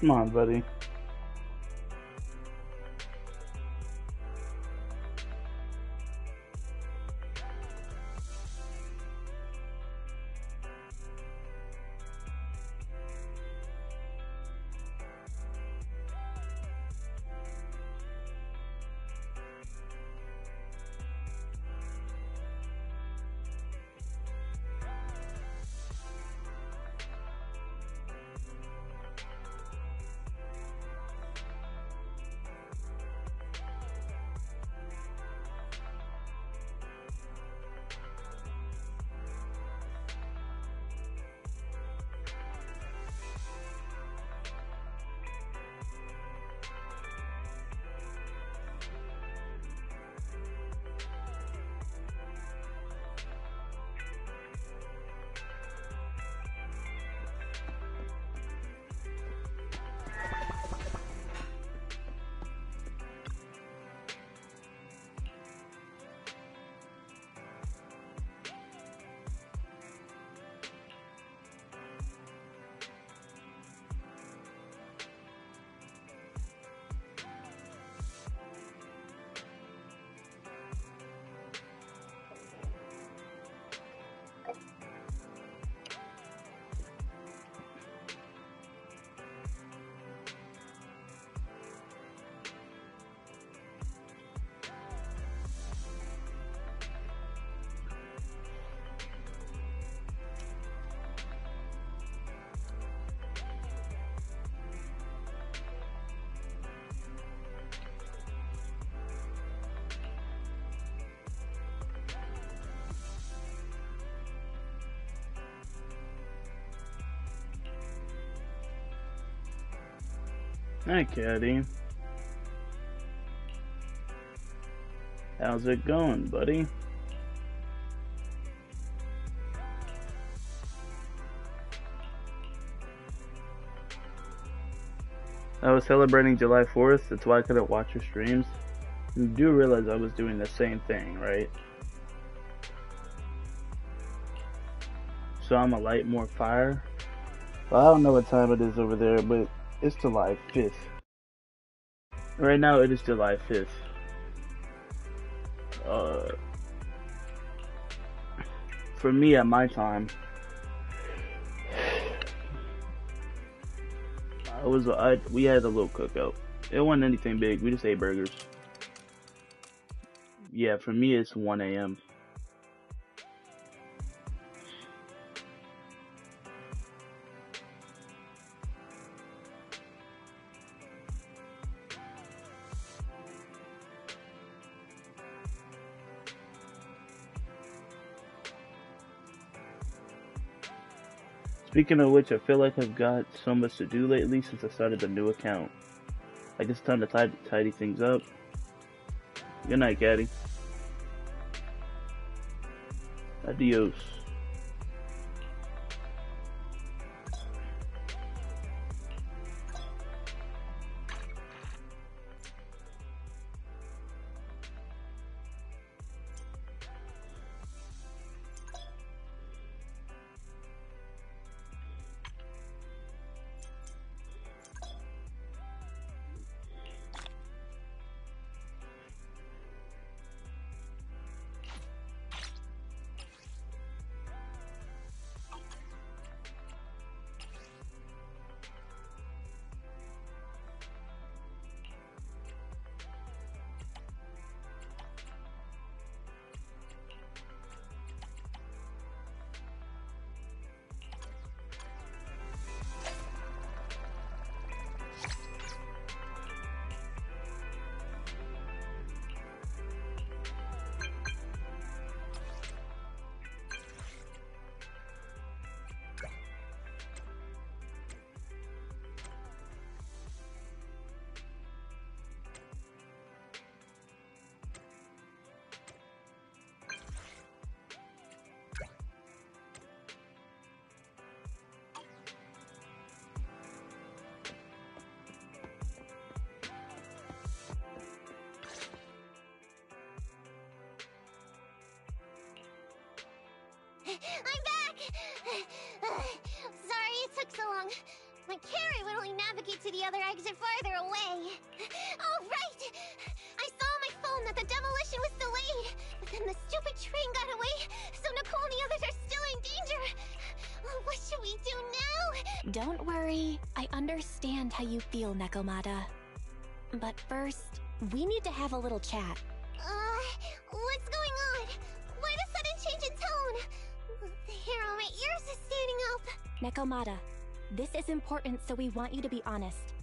Come on, buddy. Hi, Caddy. How's it going, buddy? I was celebrating July 4th, that's why I couldn't watch your streams. You do realize I was doing the same thing, right? So I'm a light more fire. Well, I don't know what time it is over there, but it's July 5th. Right now it is July 5th. For me at my time, we had a little cookout. It wasn't anything big. We just ate burgers. Yeah, for me it's 1 a.m. Speaking of which, I feel like I've got so much to do lately since I started the new account. Like it's time to tidy things up. Good night, Caddy. Adios. Don't worry, I understand how you feel, Nekomata. But first, we need to have a little chat. What's going on? Why the sudden change in tone? The hair on my ears is standing up. Nekomata, this is important, so we want you to be honest.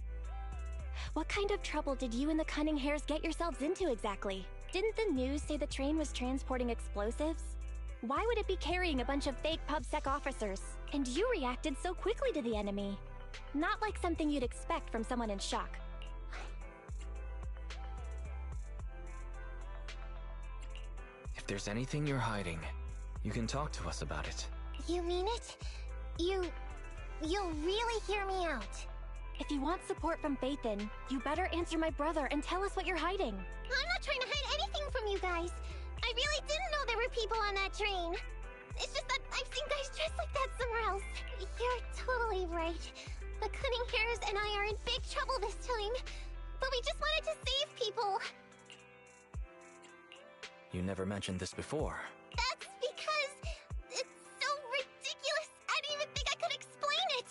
What kind of trouble did you and the Cunning Hares get yourselves into exactly? Didn't the news say the train was transporting explosives? Why would it be carrying a bunch of fake PubSec officers? And you reacted so quickly to the enemy. Not like something you'd expect from someone in shock. If there's anything you're hiding, you can talk to us about it. You mean it? You'll really hear me out. If you want support from Playin, you better answer my brother and tell us what you're hiding. I'm not trying to hide anything from you guys. I really didn't know there were people on that train. It's just that I've seen guys dressed like that somewhere else. You're totally right. The Cunning Hares and I are in big trouble this time. But we just wanted to save people. You never mentioned this before. That's because it's so ridiculous. I didn't even think I could explain it.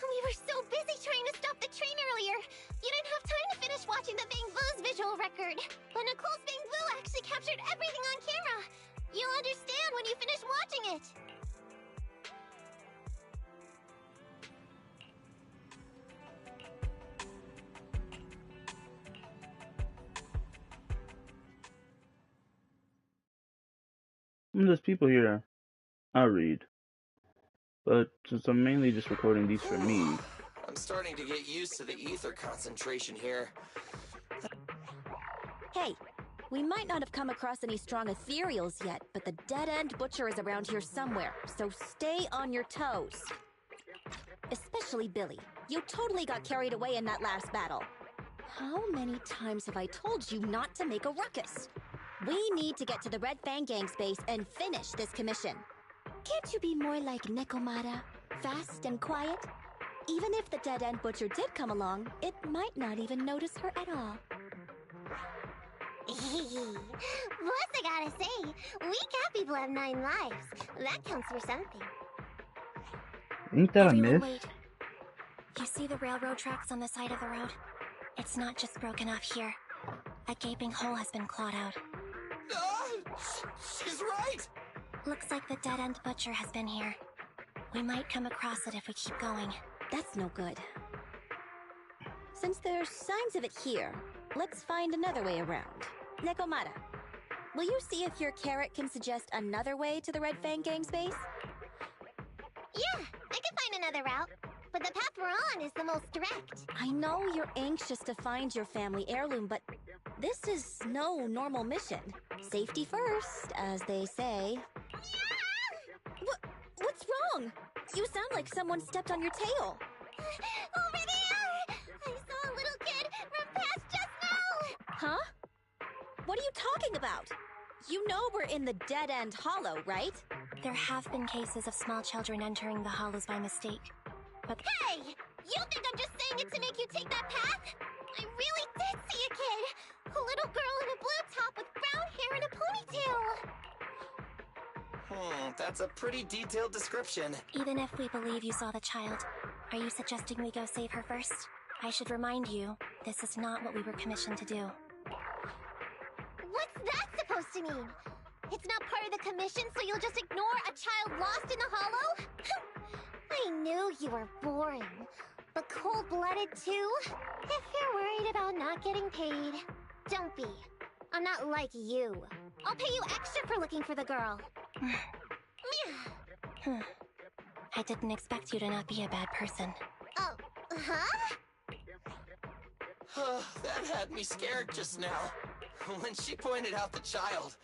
We were so busy trying to stop the train earlier. You didn't have time to finish watching the Bang Boo's visual record. But Nicole's Bang Boo actually captured everything on camera. You'll understand when you finish watching it. There's people here. I'll read. But since I'm mainly just recording these for me... I'm starting to get used to the ether concentration here. Hey, we might not have come across any strong ethereals yet, but the dead-end butcher is around here somewhere, so stay on your toes. Especially Billy. You totally got carried away in that last battle. How many times have I told you not to make a ruckus? We need to get to the Red Fang Gang's base and finish this commission. Can't you be more like Nekomata? Fast and quiet? Even if the dead-end butcher did come along, it might not even notice her at all. Plus, I gotta say, we cat people have 9 lives. That counts for something. Ain't that a Everyone myth? wait. You see the railroad tracks on the side of the road? It's not just broken off here. A gaping hole has been clawed out. She's right! Looks like the dead-end butcher has been here. We might come across it if we keep going. That's no good. Since there's signs of it here, let's find another way around. Nekomata, will you see if your carrot can suggest another way to the Red Fang Gang's base? Yeah, I can find another route. But the path we're on is the most direct. I know you're anxious to find your family heirloom, but this is no normal mission. Safety first, as they say. What's wrong? You sound like someone stepped on your tail. Over there! I saw a little kid run past just now! Huh? What are you talking about? You know we're in the dead-end hollow, right? There have been cases of small children entering the hollows by mistake. But Hey! You think I'm just saying it to make you take that path? I really did see a kid! A little girl in a blue top with brown hair and a ponytail! That's a pretty detailed description. even if we believe you saw the child, are you suggesting we go save her first? I should remind you, this is not what we were commissioned to do. What's that supposed to mean? It's not part of the commission, so you'll just ignore a child lost in the hollow? I knew you were boring. But cold-blooded too? If you're worried about not getting paid, don't be. I'm not like you. I'll pay you extra for looking for the girl. I didn't expect you to not be a bad person. Oh, huh? That had me scared just now. When she pointed out the child,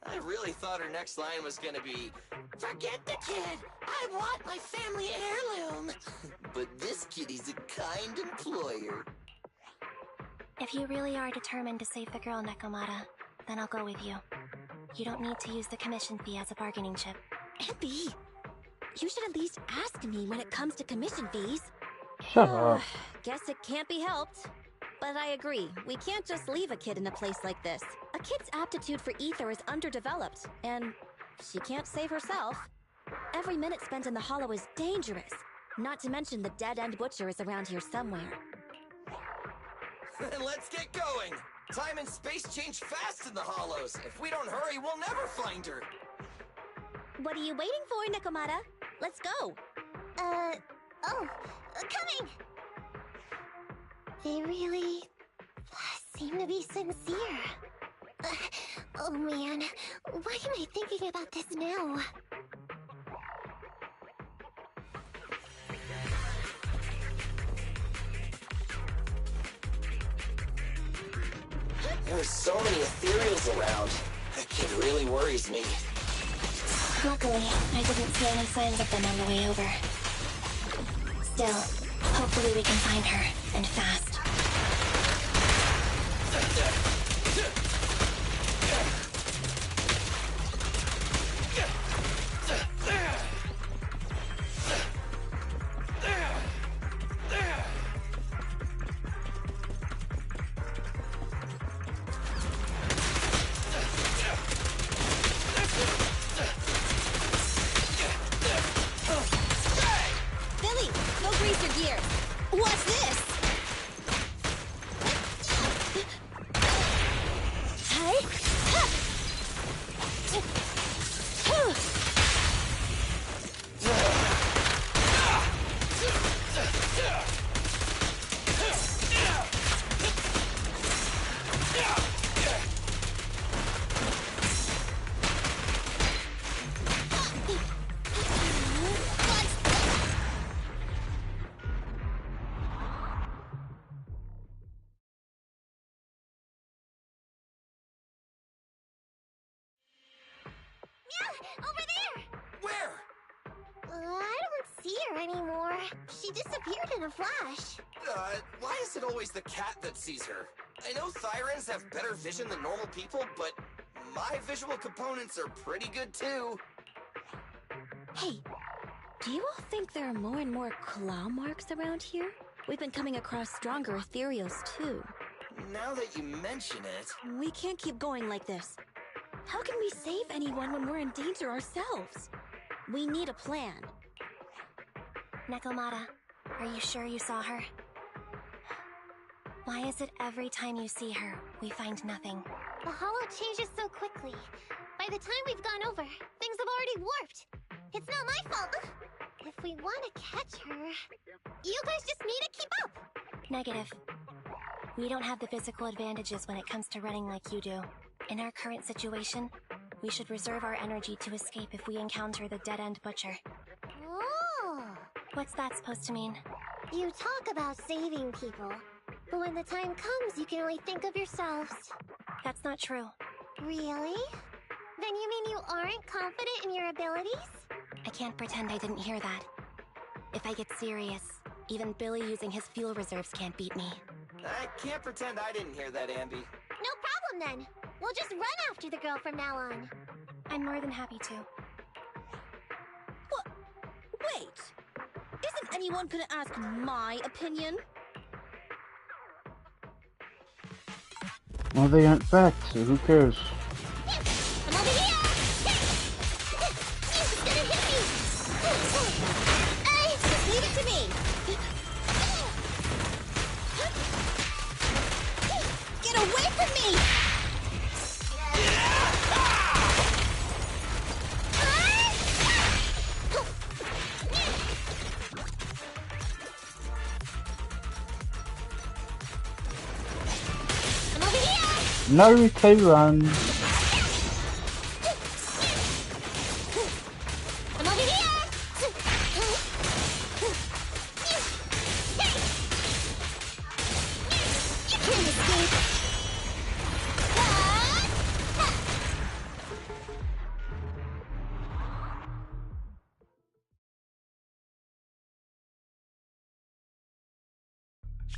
I really thought her next line was gonna be, "Forget the kid! I want my family heirloom!" But this kitty's a kind employer. If you really are determined to save the girl, Nekomata, then I'll go with you. You don't need to use the commission fee as a bargaining chip. Effie, you should at least ask me when it comes to commission fees. Shut up. Guess it can't be helped. But I agree, we can't just leave a kid in a place like this. A kid's aptitude for ether is underdeveloped, and she can't save herself. Every minute spent in the hollow is dangerous. Not to mention the dead-end butcher is around here somewhere. Then let's get going! Time and space change fast in the Hollows. If we don't hurry, we'll never find her. What are you waiting for, Nekomata? Let's go! Coming! They really seem to be sincere. Oh man, why am I thinking about this now? There are so many ethereals around. That kid really worries me. Luckily, I didn't see any signs of them on the way over. Still, hopefully we can find her, and fast. Billy, go grease your gears! What's this? Hey? Over there! Where? I don't see her anymore. She disappeared in a flash. Why is it always the cat that sees her? I know Thyrans have better vision than normal people, but my visual components are pretty good too. Hey, do you all think there are more and more claw marks around here? We've been coming across stronger ethereals too. Now that you mention it... We can't keep going like this. How can we save anyone when we're in danger ourselves? We need a plan. Nekomata, are you sure you saw her? Why is it every time you see her, we find nothing? The hollow changes so quickly. By the time we've gone over, things have already warped. It's not my fault. If we want to catch her, you guys just need to keep up. Negative. We don't have the physical advantages when it comes to running like you do. In our current situation, we should reserve our energy to escape if we encounter the dead-end butcher. Oh! What's that supposed to mean? You talk about saving people, but when the time comes, you can only think of yourselves. That's not true. Really? Then you mean you aren't confident in your abilities? I can't pretend I didn't hear that. If I get serious, even Billy using his fuel reserves can't beat me. I can't pretend I didn't hear that, Ambi. No problem then. We'll just run after the girl from now on. I'm more than happy to. What? Wait! Isn't anyone gonna ask my opinion? Well, they aren't facts, so who cares? I'm over here! It's gonna hit me! Just leave it to me! Get away from me! I'm over here! Naruto run! I'm over here! You can't escape!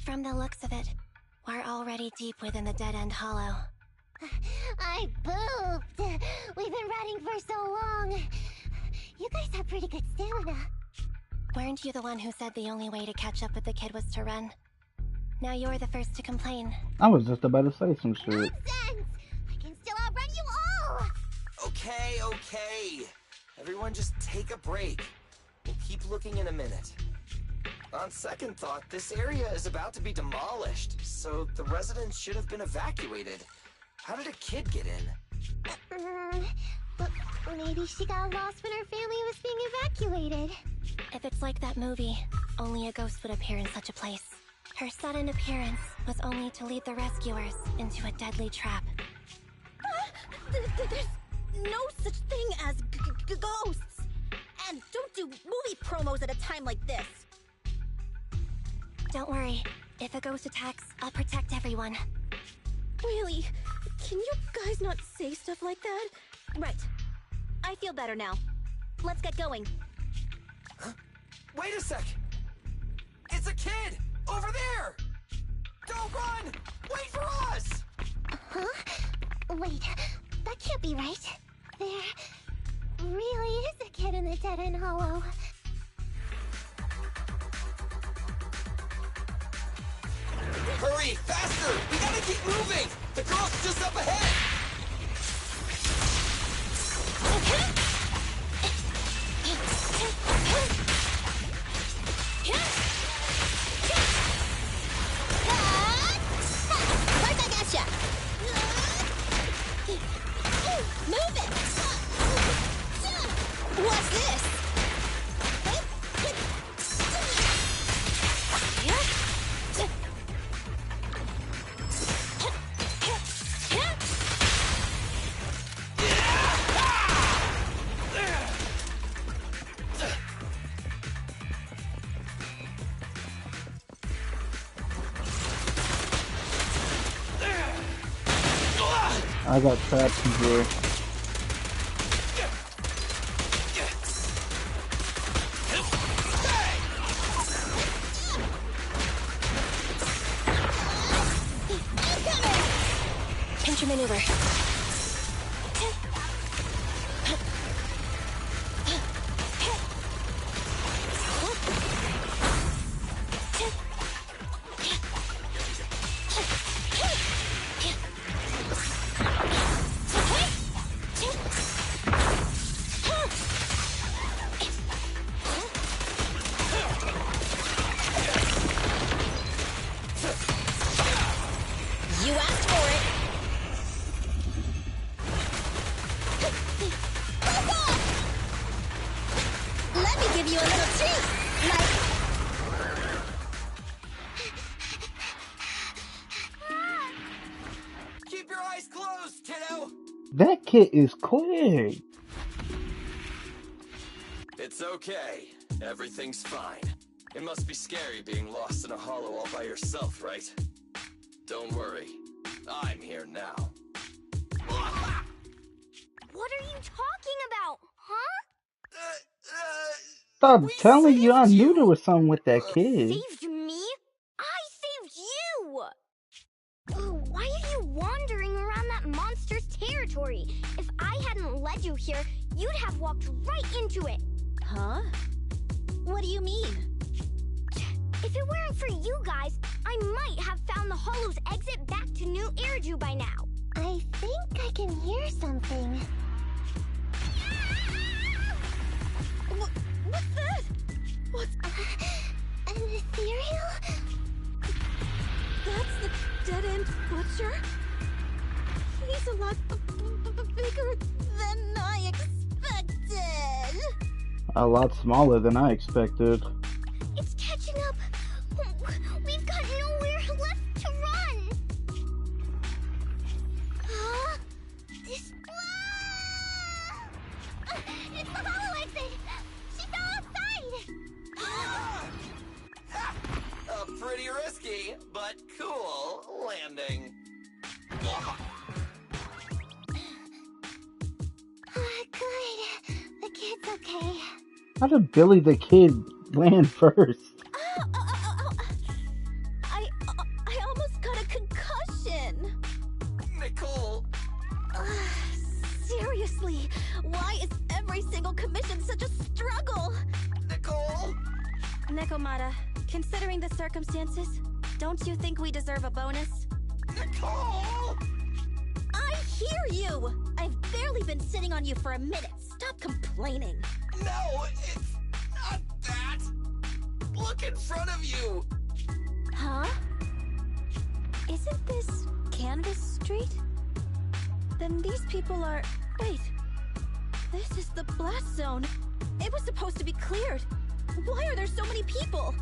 From the looks of it, we're already deep within the dead-end hollow. I pooped! We've been running for so long! You guys have pretty good stamina. Weren't you the one who said the only way to catch up with the kid was to run? Now you're the first to complain. I was just about to say some shit. Nonsense! I can still outrun you all! Okay. Everyone just take a break. We'll keep looking in a minute. On second thought, this area is about to be demolished, so the residents should have been evacuated. How did a kid get in? But maybe she got lost when her family was being evacuated. If it's like that movie, only a ghost would appear in such a place. Her sudden appearance was only to lead the rescuers into a deadly trap. There's no such thing as ghosts. And don't do movie promos at a time like this. Don't worry. If a ghost attacks, I'll protect everyone. Really? Can you guys not say stuff like that? Right. I feel better now. Let's get going. Huh? Wait a sec! It's a kid! Over there! Don't run! Wait for us! Huh? Wait, that can't be right. There really is a kid in the dead-end hollow. Hurry! Faster! We gotta keep moving! The girl's just up ahead! Right back at ya! Move it! What's this? I got trapped in here. Pinch your maneuver. You asked for it! Fuck off! Let me give you a little treat! Like... Keep your eyes closed, kiddo! That kid is quick. It's okay. Everything's fine. It must be scary being lost in a hollow all by yourself, right? Don't worry. I'm here now. What are you talking about, huh? Stop We telling you, I saved knew you. there was something with that kid. Saved me? I saved you! Oh, why are you wandering around that monster's territory? If I hadn't led you here, you'd have walked right into it. Huh? What do you mean? If it weren't for you guys, I might have found the hollow's exit back to New Eriju by now. I think I can hear something. What's that? What's... An ethereal? That's the dead-end butcher? He's a lot bigger than I expected. A lot smaller than I expected. It's catching up. We've got nowhere left to run. This... It's the hollow exit. She fell outside. A pretty risky, but cool landing. Good. The kid's okay. How did Billy the Kid land first? I almost got a concussion. Nicole! Seriously, why is every single commission such a struggle? Nicole! Nekomata, considering the circumstances, don't you think we deserve a bonus? Nicole! I hear you! I've barely been sitting on you for a minute. Stop complaining. No, it's not that. Look in front of you! Huh? Isn't this Canvas Street? Then these people are... Wait. This is the blast zone. It was supposed to be cleared. Why are there so many people?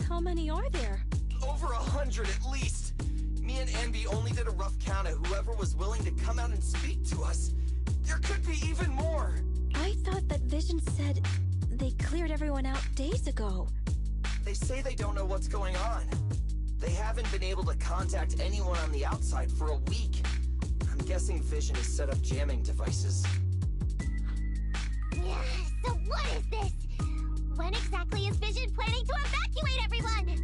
How many are there? Over 100 at least. Me and Envy only did a rough count of whoever was willing to come out and speak to us. There could be even more. I thought that Vision said they cleared everyone out days ago. They say they don't know what's going on. They haven't been able to contact anyone on the outside for a week. I'm guessing Vision has set up jamming devices. Yeah, so what is this? When exactly is Vision planning to evacuate everyone?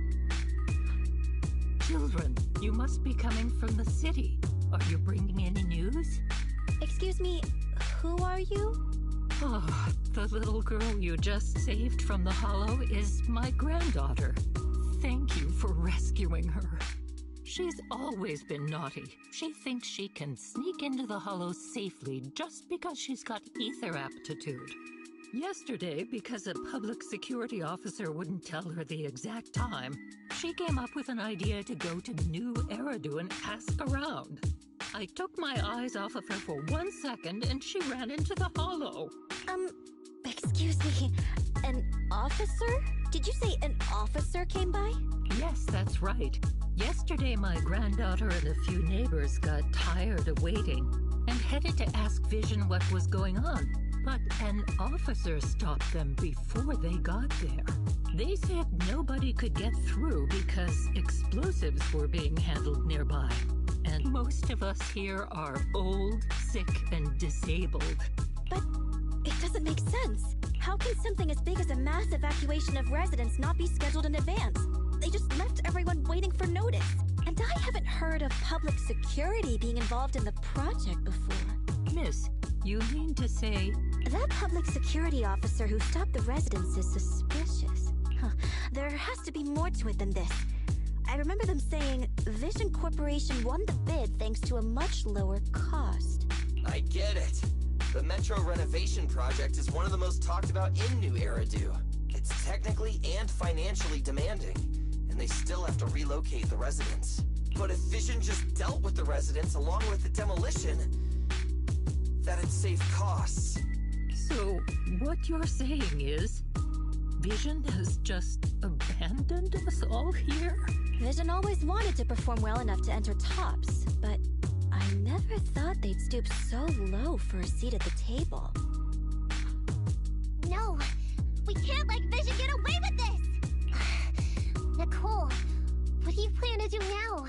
Children, you must be coming from the city. Are you bringing any news? Excuse me, who are you? Oh, the little girl you just saved from the Hollow is my granddaughter. Thank you for rescuing her. She's always been naughty. She thinks she can sneak into the Hollow safely just because she's got ether aptitude. Yesterday, because a public security officer wouldn't tell her the exact time, she came up with an idea to go to New Eridu and ask around. I took my eyes off of her for 1 second and she ran into the Hollow. Excuse me, an officer? Did you say an officer came by? Yes, that's right. Yesterday, my granddaughter and a few neighbors got tired of waiting and headed to ask Vision what was going on. But an officer stopped them before they got there. They said nobody could get through because explosives were being handled nearby. And most of us here are old, sick, and disabled. But it doesn't make sense. How can something as big as a mass evacuation of residents not be scheduled in advance? They just left everyone waiting for notice. And I haven't heard of public security being involved in the project before. Miss, you mean to say... That public security officer who stopped the residents is suspicious. Huh. There has to be more to it than this. I remember them saying Vision Corporation won the bid thanks to a much lower cost. I get it. The Metro renovation project is one of the most talked about in New Eridu. It's technically and financially demanding, and they still have to relocate the residents. But if Vision just dealt with the residents along with the demolition, that'd save costs. So, what you're saying is, Vision has just abandoned us all here? Vision always wanted to perform well enough to enter tops, but I never thought they'd stoop so low for a seat at the table. No, we can't let Vision get away with this! Nicole, what do you plan to do now?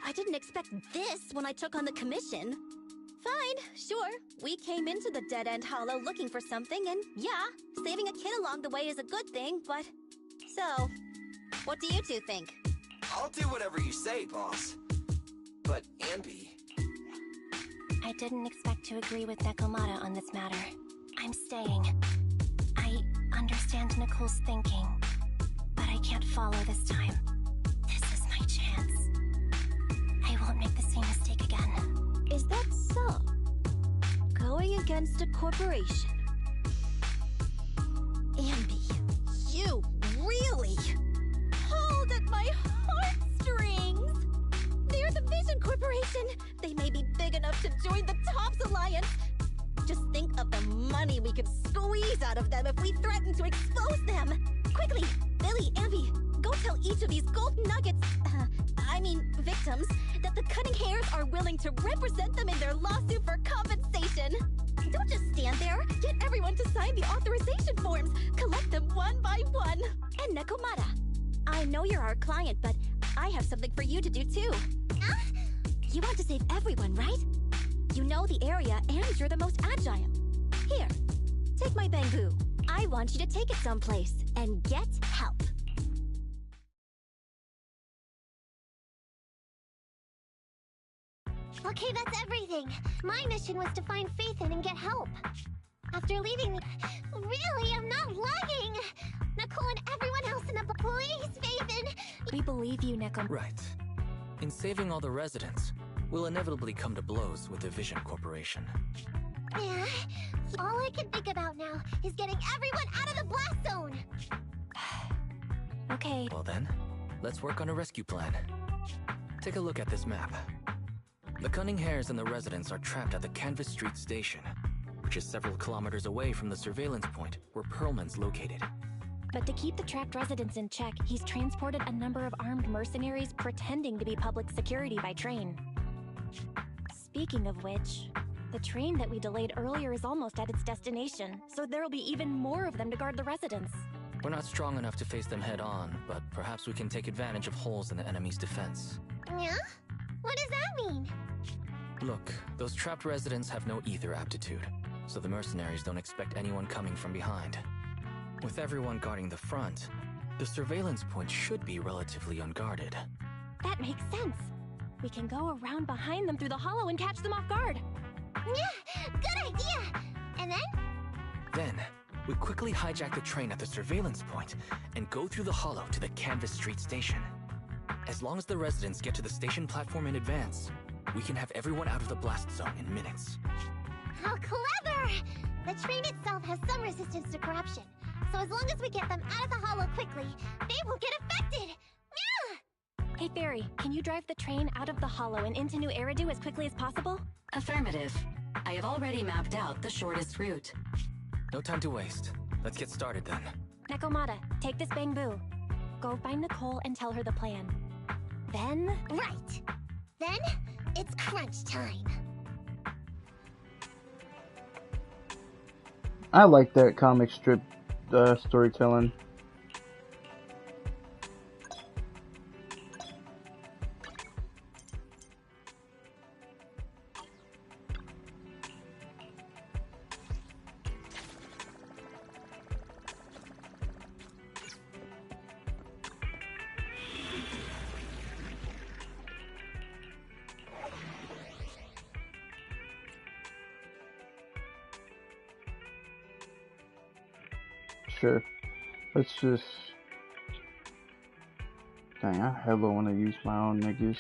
I didn't expect this when I took on the commission. Fine, sure. We came into the dead-end hollow looking for something, and yeah, saving a kid along the way is a good thing, but... So, what do you two think? I'll do whatever you say, boss. But, Anby... I didn't expect to agree with Nekomata on this matter. I'm staying. I understand Nicole's thinking, but I can't follow this time. This is my chance. I won't make the same mistake again. Is that so? Going against a corporation? Anby, you really? Hold at my heartstrings! They're the Vision Corporation! They may be big enough to join the Tops Alliance! Just think of the money we could squeeze out of them if we threaten to expose them! Quickly, Billy, Anby, go tell each of these gold nuggets, victims, that the Cunning Hairs are willing to represent them in their lawsuit for compensation. Don't just stand there. Get everyone to sign the authorization forms. Collect them one by one. And Nekomata, I know you're our client, but I have something for you to do too. You want to save everyone, right? You know the area and you're the most agile. Here, take my bamboo. I want you to take it someplace and get help. Okay, that's everything. My mission was to find Faithin and get help. After leaving me... Really, I'm not lying! Nicole and everyone else in the... Please, Faithin! We believe you, Nekom. Right. In saving all the residents, we'll inevitably come to blows with the Vision Corporation. Yeah, All I can think about now is getting everyone out of the blast zone! Okay. Well then, let's work on a rescue plan. Take a look at this map. The Cunning Hares and the residents are trapped at the Canvas Street station, which is several kilometers away from the surveillance point where Pearlman's located. But to keep the trapped residents in check, he's transported a number of armed mercenaries pretending to be public security by train. Speaking of which, the train that we delayed earlier is almost at its destination, so there'll be even more of them to guard the residents. We're not strong enough to face them head on, but perhaps we can take advantage of holes in the enemy's defense. Yeah? What does that mean? Look, those trapped residents have no ether aptitude, so the mercenaries don't expect anyone coming from behind. With everyone guarding the front, the surveillance point should be relatively unguarded. That makes sense. We can go around behind them through the hollow and catch them off guard. Yeah, good idea! And then? Then, we quickly hijack the train at the surveillance point and go through the hollow to the Canvas Street station. As long as the residents get to the station platform in advance, we can have everyone out of the blast zone in minutes. How clever! The train itself has some resistance to corruption, so as long as we get them out of the hollow quickly, they won't get affected! Yeah! Hey Fairy, can you drive the train out of the hollow and into New Eridu as quickly as possible? Affirmative. I have already mapped out the shortest route. No time to waste. Let's get started then. Nekomata, take this bamboo. Go find Nicole and tell her the plan. Then... Right! Then, it's crunch time. I like that comic strip storytelling. Sure. Let's just... Dang, I hella want to use my own niggas.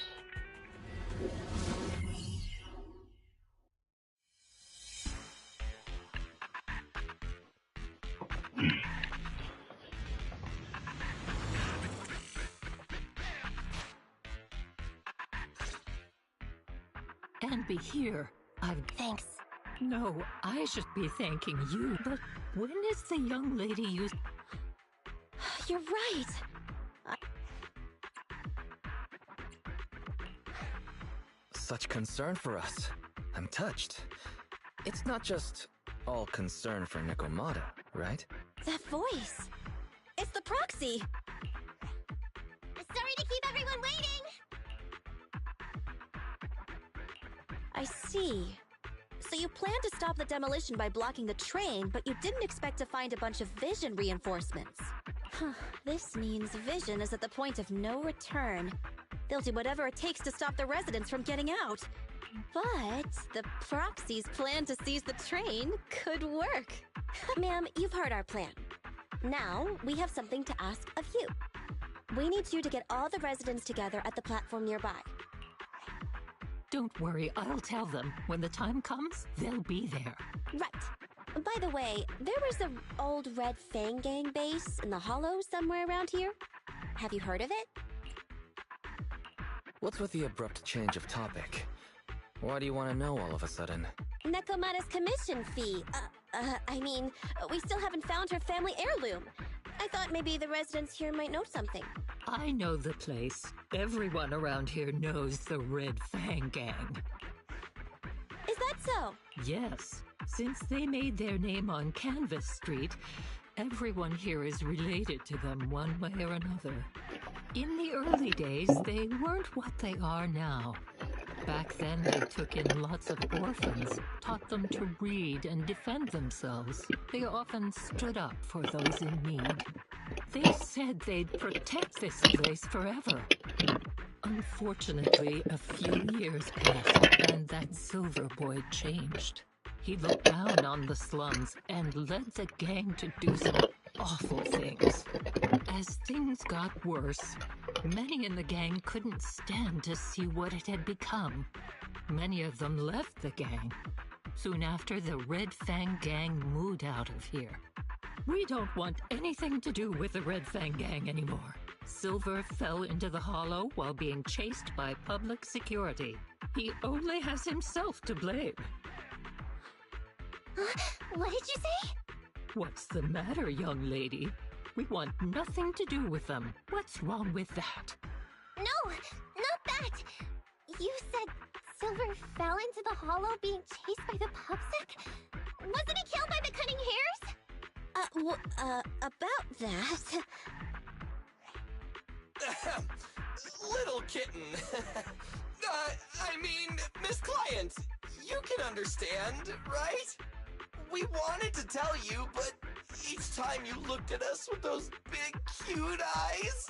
And be here. Thanks. No, I should be thanking you, but when is the young lady you... You're right. Such concern for us. I'm touched. It's not just all concern for Nekomata, right? That voice! It's the proxy! Sorry to keep everyone waiting! I see. So you planned to stop the demolition by blocking the train, but you didn't expect to find a bunch of vision reinforcements. Huh, this means vision is at the point of no return. They'll do whatever it takes to stop the residents from getting out. But the proxy's plan to seize the train could work. Ma'am, you've heard our plan. Now, we have something to ask of you. We need you to get all the residents together at the platform nearby. Don't worry, I'll tell them. When the time comes, they'll be there. Right. By the way, there was an old Red Fang Gang base in the hollow somewhere around here. Have you heard of it? What's with the abrupt change of topic? Why do you want to know all of a sudden? Nekomata's commission fee. I mean, we still haven't found her family heirloom. I thought maybe the residents here might know something. I know the place. Everyone around here knows the Red Fang Gang. Is that so? Yes. Since they made their name on Canvas Street, everyone here is related to them one way or another. In the early days, they weren't what they are now. Back then, they took in lots of orphans, taught them to read and defend themselves. They often stood up for those in need. They said they'd protect this place forever. Unfortunately, a few years passed, and that Silver Boy changed. He looked down on the slums and led the gang to do some awful things. As things got worse, many in the gang couldn't stand to see what it had become. Many of them left the gang. Soon after, the Red Fang Gang moved out of here. We don't want anything to do with the Red Fang Gang anymore. Silver fell into the hollow while being chased by public security. He only has himself to blame. What did you say? What's the matter, young lady? We want nothing to do with them. What's wrong with that? No, not that! You said Silver fell into the hollow being chased by the pubsec? Wasn't he killed by the cunning hares? About that... Little kitten. I mean, Miss Client, you can understand, right? We wanted to tell you, but each time you looked at us with those big, cute eyes,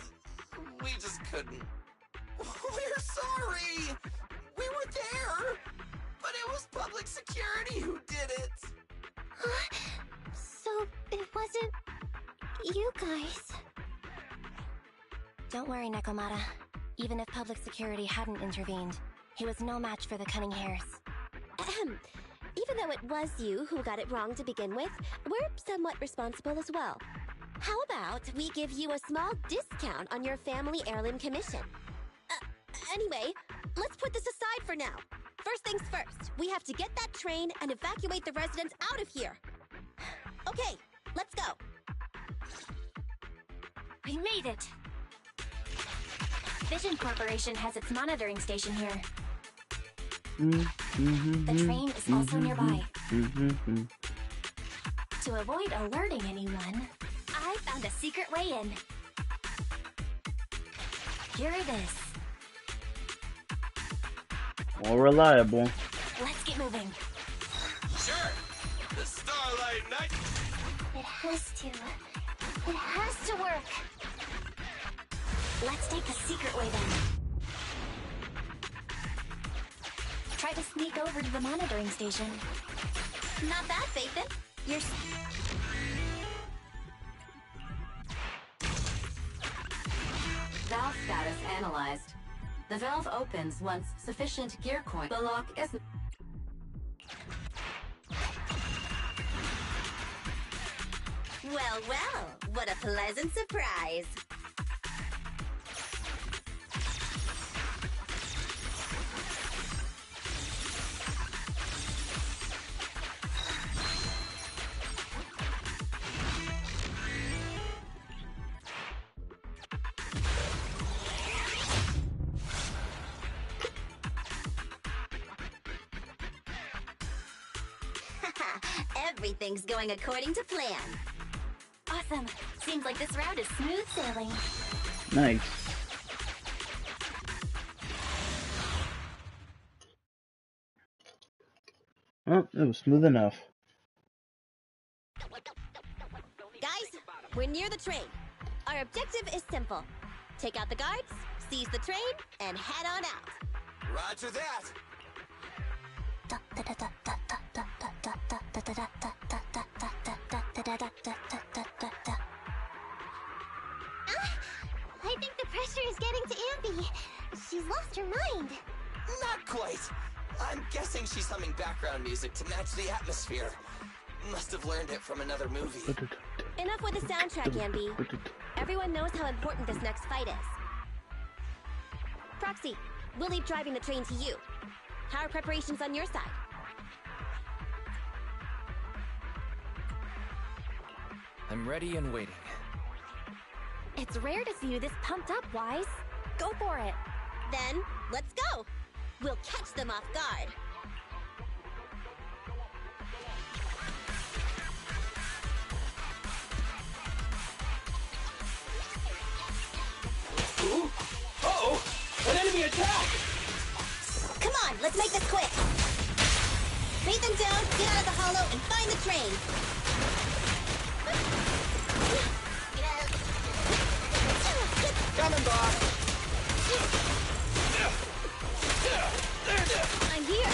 we just couldn't. We're sorry! We were there, but it was public security who did it. So it wasn't you guys. Don't worry, Nekomata. Even if public security hadn't intervened, he was no match for the cunning hares. Even though it was you who got it wrong to begin with, we're somewhat responsible as well. How about we give you a small discount on your family heirloom commission? Anyway, let's put this aside for now. First things first, we have to get that train and evacuate the residents out of here. Okay, let's go. We made it! Vision Corporation has its monitoring station here. The train is also nearby. To avoid alerting anyone, I found a secret way in. Here it is. More reliable. Let's get moving. Sure. The Starlight Night. It has to. It has to work. Let's take the secret way then. Try to sneak over to the monitoring station. Not bad, Phaethon. You're... Valve status analyzed. The valve opens once sufficient gear coin. The lock is... Well, well, what a pleasant surprise. Everything's going according to plan. Awesome. Seems like this route is smooth sailing. Nice. Oh, it was smooth enough. Guys, we're near the train. Our objective is simple. Take out the guards, seize the train, and head on out. Roger that. I think the pressure is getting to Ampy. She's lost her mind. Not quite. I'm guessing she's humming background music to match the atmosphere. Must have learned it from another movie. Enough with the soundtrack, Ambi. Everyone knows how important this next fight is. Proxy, we'll leave driving the train to you. How are preparations on your side? I'm ready and waiting. It's rare to see you this pumped up, Wise. Go for it. Then, let's go. We'll catch them off guard. Ooh. Uh-oh! An enemy attack! Come on, let's make this quick. Beat them down, get out of the hollow, and find the train. Coming, boss! I'm here.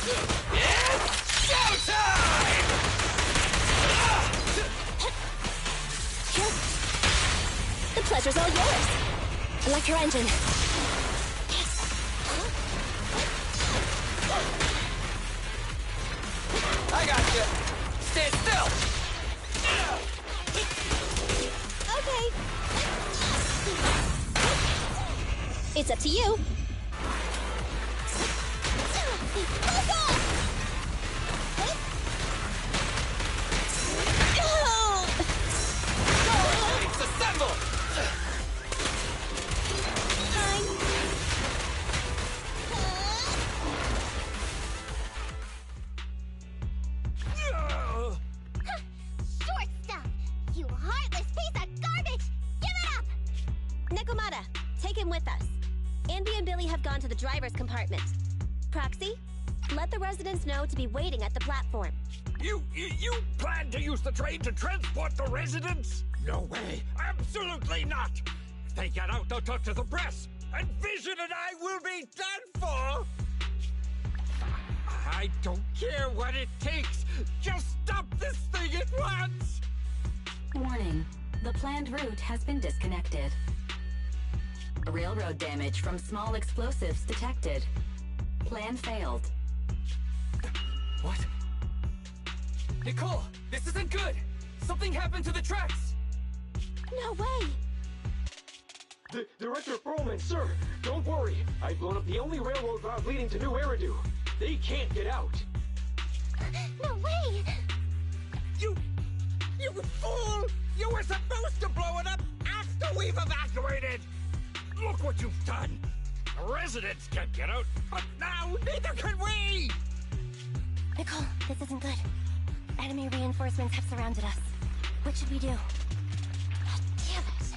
It's showtime! The pleasure's all yours. Electro engine. I got you. Stand still. Okay. It's up to you. It's assembled. Short stuff! You heartless piece of garbage! Give it up! Nekomata, take him with us. Anby and Billy have gone to the driver's compartment. Proxy, let the residents know to be waiting at the platform. You plan to use the train to transport the residents? No way! Absolutely not! If they get out, they'll talk to the press, and Vision and I will be done for! I don't care what it takes! Just stop this thing at once! Warning. The planned route has been disconnected. Railroad damage from small explosives detected. Plan failed. What? Nicole, this isn't good! Something happened to the tracks! No way! Director Perlman, sir, don't worry. I've blown up the only railroad route leading to New Eridu. They can't get out. No way! You fool! You were supposed to blow it up after we've evacuated! Look what you've done! The residents can't get out, but now neither can we! Nicole, this isn't good. Enemy reinforcements have surrounded us. What should we do? Damn it!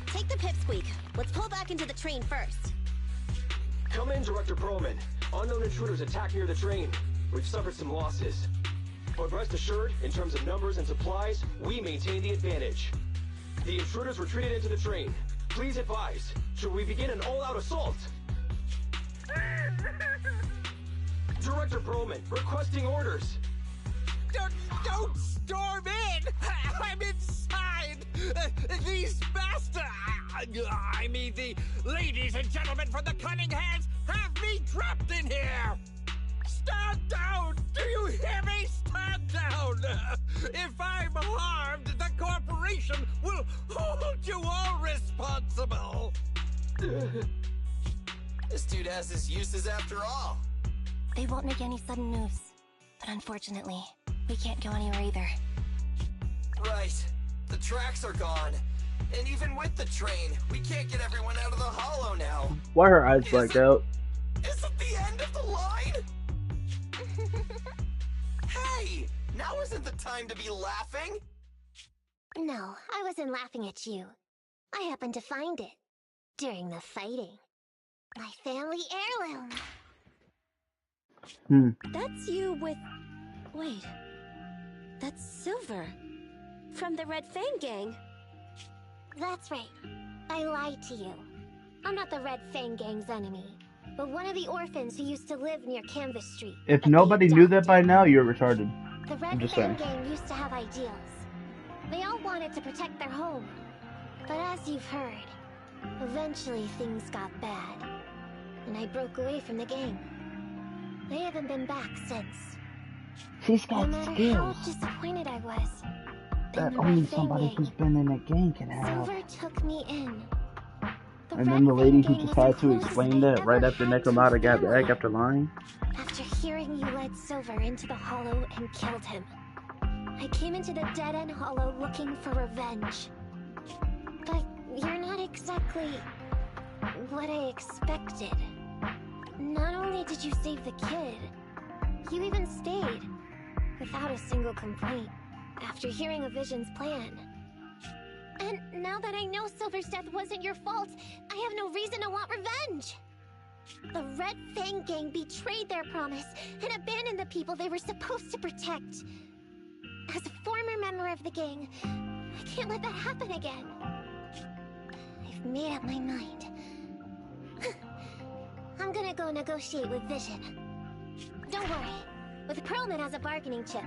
Take the pipsqueak. Let's pull back into the train first. Come in, Director Perlman. Unknown intruders attacked near the train. We've suffered some losses. But rest assured, in terms of numbers and supplies, we maintain the advantage. The intruders retreated into the train. Please advise, should we begin an all-out assault? Director Perlman, requesting orders. Don't storm in! I'm inside! These bastards! I mean, the ladies and gentlemen from the Cunning Hands have me trapped in here! Stand down! Do you hear me? Stand down! If I'm harmed, the corporation will hold you all responsible! This dude has his uses after all. They won't make any sudden moves. But unfortunately, we can't go anywhere either. Right. The tracks are gone. And even with the train, we can't get everyone out of the hollow now. Why her eyes blacked out? Isn't the end of the line? Hey! Now isn't the time to be laughing! No, I wasn't laughing at you. I happened to find it. During the fighting. My family heirloom. That's you with... Wait. That's Silver. From the Red Fang Gang. That's right. I lied to you. I'm not the Red Fang Gang's enemy, but one of the orphans who used to live near Canvas Street. If nobody knew that by now, you're retarded. The Red Fang Gang used to have ideals. They all wanted to protect their home. But as you've heard, eventually things got bad. And I broke away from the gang. I haven't been back since. She's got no matter skills how disappointed I was, that the only Red Fang somebody Gang, who's been in a gang can have. Silver took me in. The And Red then the lady Fang who Gang just was had the to closest explain they that right ever after had to Necromata my got family. back after lying. After hearing you led Silver into the Hollow and killed him, I came into the dead-end Hollow looking for revenge. But you're not exactly what I expected. Not only did you save the kid, you even stayed, without a single complaint, after hearing a Vision's plan. And now that I know Silver's death wasn't your fault, I have no reason to want revenge! The Red Fang Gang betrayed their promise and abandoned the people they were supposed to protect. As a former member of the gang, I can't let that happen again. I've made up my mind. I'm gonna go negotiate with Vision. Don't worry. With Perlman as a bargaining chip,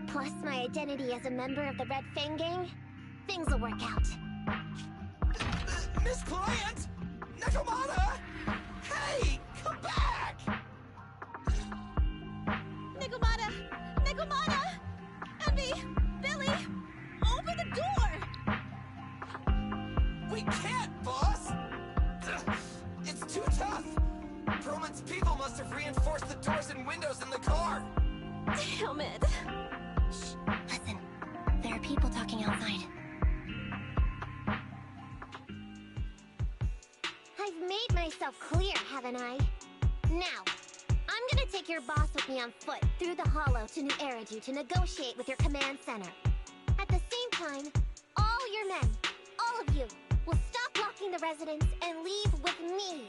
plus my identity as a member of the Red Fang Gang, things will work out. Miss Client! Nekomata! Hey, come back! Nekomata! Nekomata! Envy! Billy! Open the door! We can't, boss! It's too tough! Perlman's people must have reinforced the doors and windows in the car! Damn it! Shh, listen. There are people talking outside. I've made myself clear, haven't I? Now, I'm gonna take your boss with me on foot through the hollow to New Eridu to negotiate with your command center. At the same time, all your men, all of you, will stop blocking the residents and leave with me.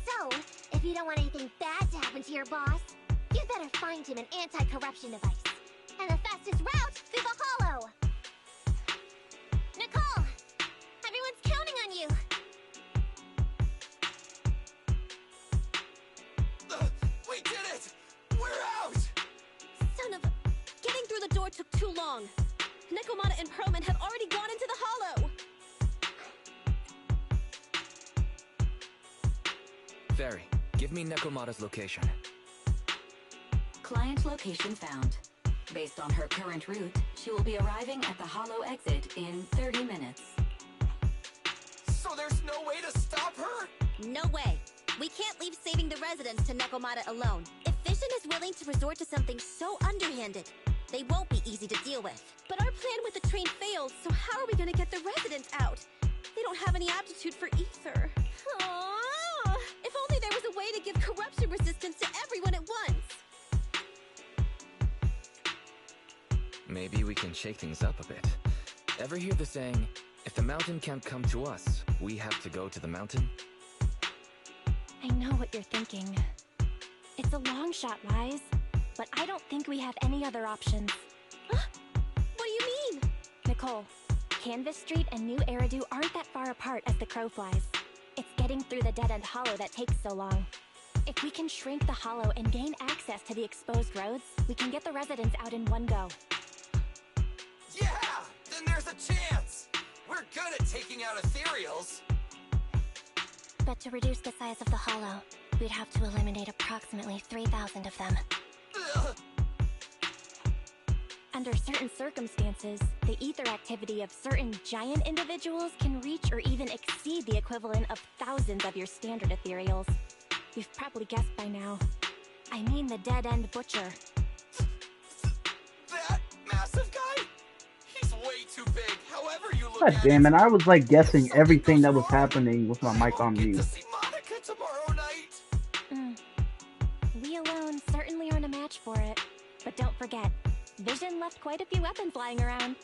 So, if you don't want anything bad to happen to your boss, you better find him an anti-corruption device. And the fastest route through the hollow. Nicole! Everyone's counting on you! We did it! We're out! Son of... Getting through the door took too long. Nekomata and Perlman have already gone into the hollow! Fairy, give me Nekomata's location. Client location found. Based on her current route, she will be arriving at the hollow exit in 30 minutes. So there's no way to stop her? No way. We can't leave saving the residents to Nekomata alone. If Vision is willing to resort to something so underhanded, they won't be easy to deal with. But our plan with the train failed, so how are we gonna get the residents out? They don't have any aptitude for ether. Aww. If only there was a way to give corruption resistance to everyone at once. Maybe we can shake things up a bit. Ever hear the saying, if the mountain can't come to us, we have to go to the mountain? I know what you're thinking. It's a long shot, Wise, but I don't think we have any other options. Huh? What do you mean? Nicole, Canvas Street and New Eridu aren't that far apart as the crow flies. It's getting through the dead-end hollow that takes so long. If we can shrink the hollow and gain access to the exposed roads, we can get the residents out in one go. Yeah! Then there's a chance! We're good at taking out ethereals! But to reduce the size of the hollow, we'd have to eliminate approximately 3,000 of them. Ugh. Under certain circumstances, the ether activity of certain giant individuals can reach or even exceed the equivalent of thousands of your standard ethereals. You've probably guessed by now. I mean the dead-end butcher. That massive guy? He's way too big, however you look God at damn it, it. I was like guessing everything that was happening with my mic on Get mute. to see Monica tomorrow night! We alone certainly aren't a match for it. But don't forget, Vision left quite a few weapons lying around.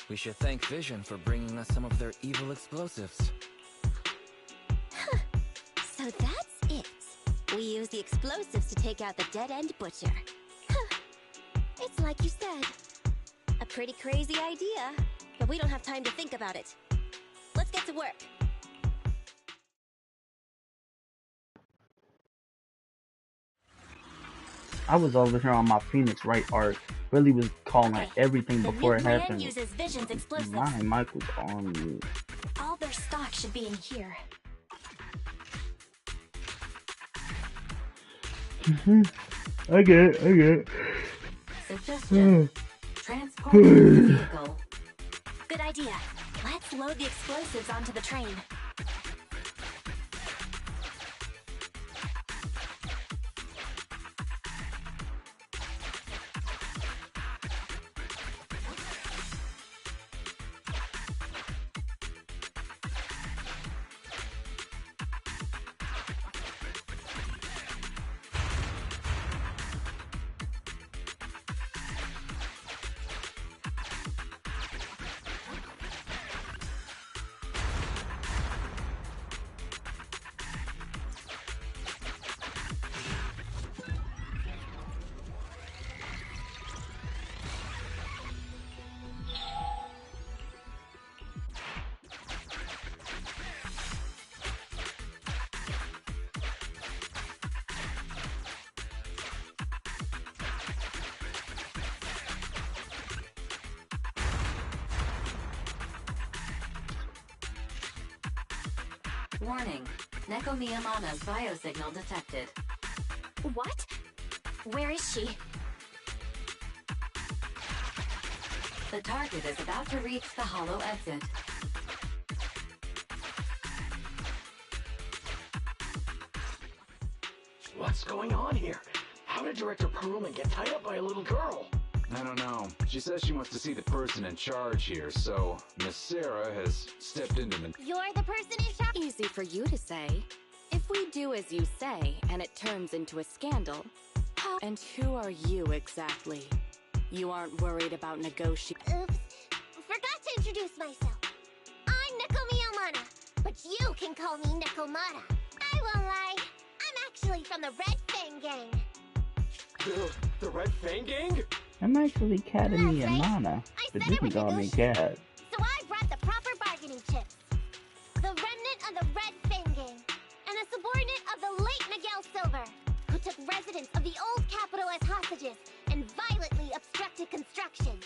We should thank Vision for bringing us some of their evil explosives. So that's it. We use the explosives to take out the dead-end butcher. It's like you said. A pretty crazy idea, but we don't have time to think about it. Let's get to work. I was over here on my Phoenix Wright art. Really was calling out everything before it Playin happened. uses Vision's explosives. My mic was on mute. All their stock should be in here. I get it. Suggestion. Transport vehicle. Good idea. Let's load the explosives onto the train. Warning. Neko Miyamana's biosignal detected. What? Where is she? The target is about to reach the hollow exit. What's going on here? How did Director Perlman get tied up by a little girl? I don't know. She says she wants to see the person in charge here, so Miss Sarah has stepped into the... You're the person in charge? Easy for you to say. If we do as you say, and it turns into a scandal, how... And who are you exactly? You aren't worried about negotiating... Oops. Forgot to introduce myself. I'm Neko Miyamana, but you can call me Nekomata. I won't lie. I'm actually from the Red Fang Gang. The Red Fang Gang? I'm actually Cat and That's right. Mana, I but said you it can would call me negotiate. Cat. So I brought the proper bargaining chips. The remnant of the Red Fang Gang, and a subordinate of the late Miguel Silver, who took residents of the old capital as hostages and violently obstructed construction.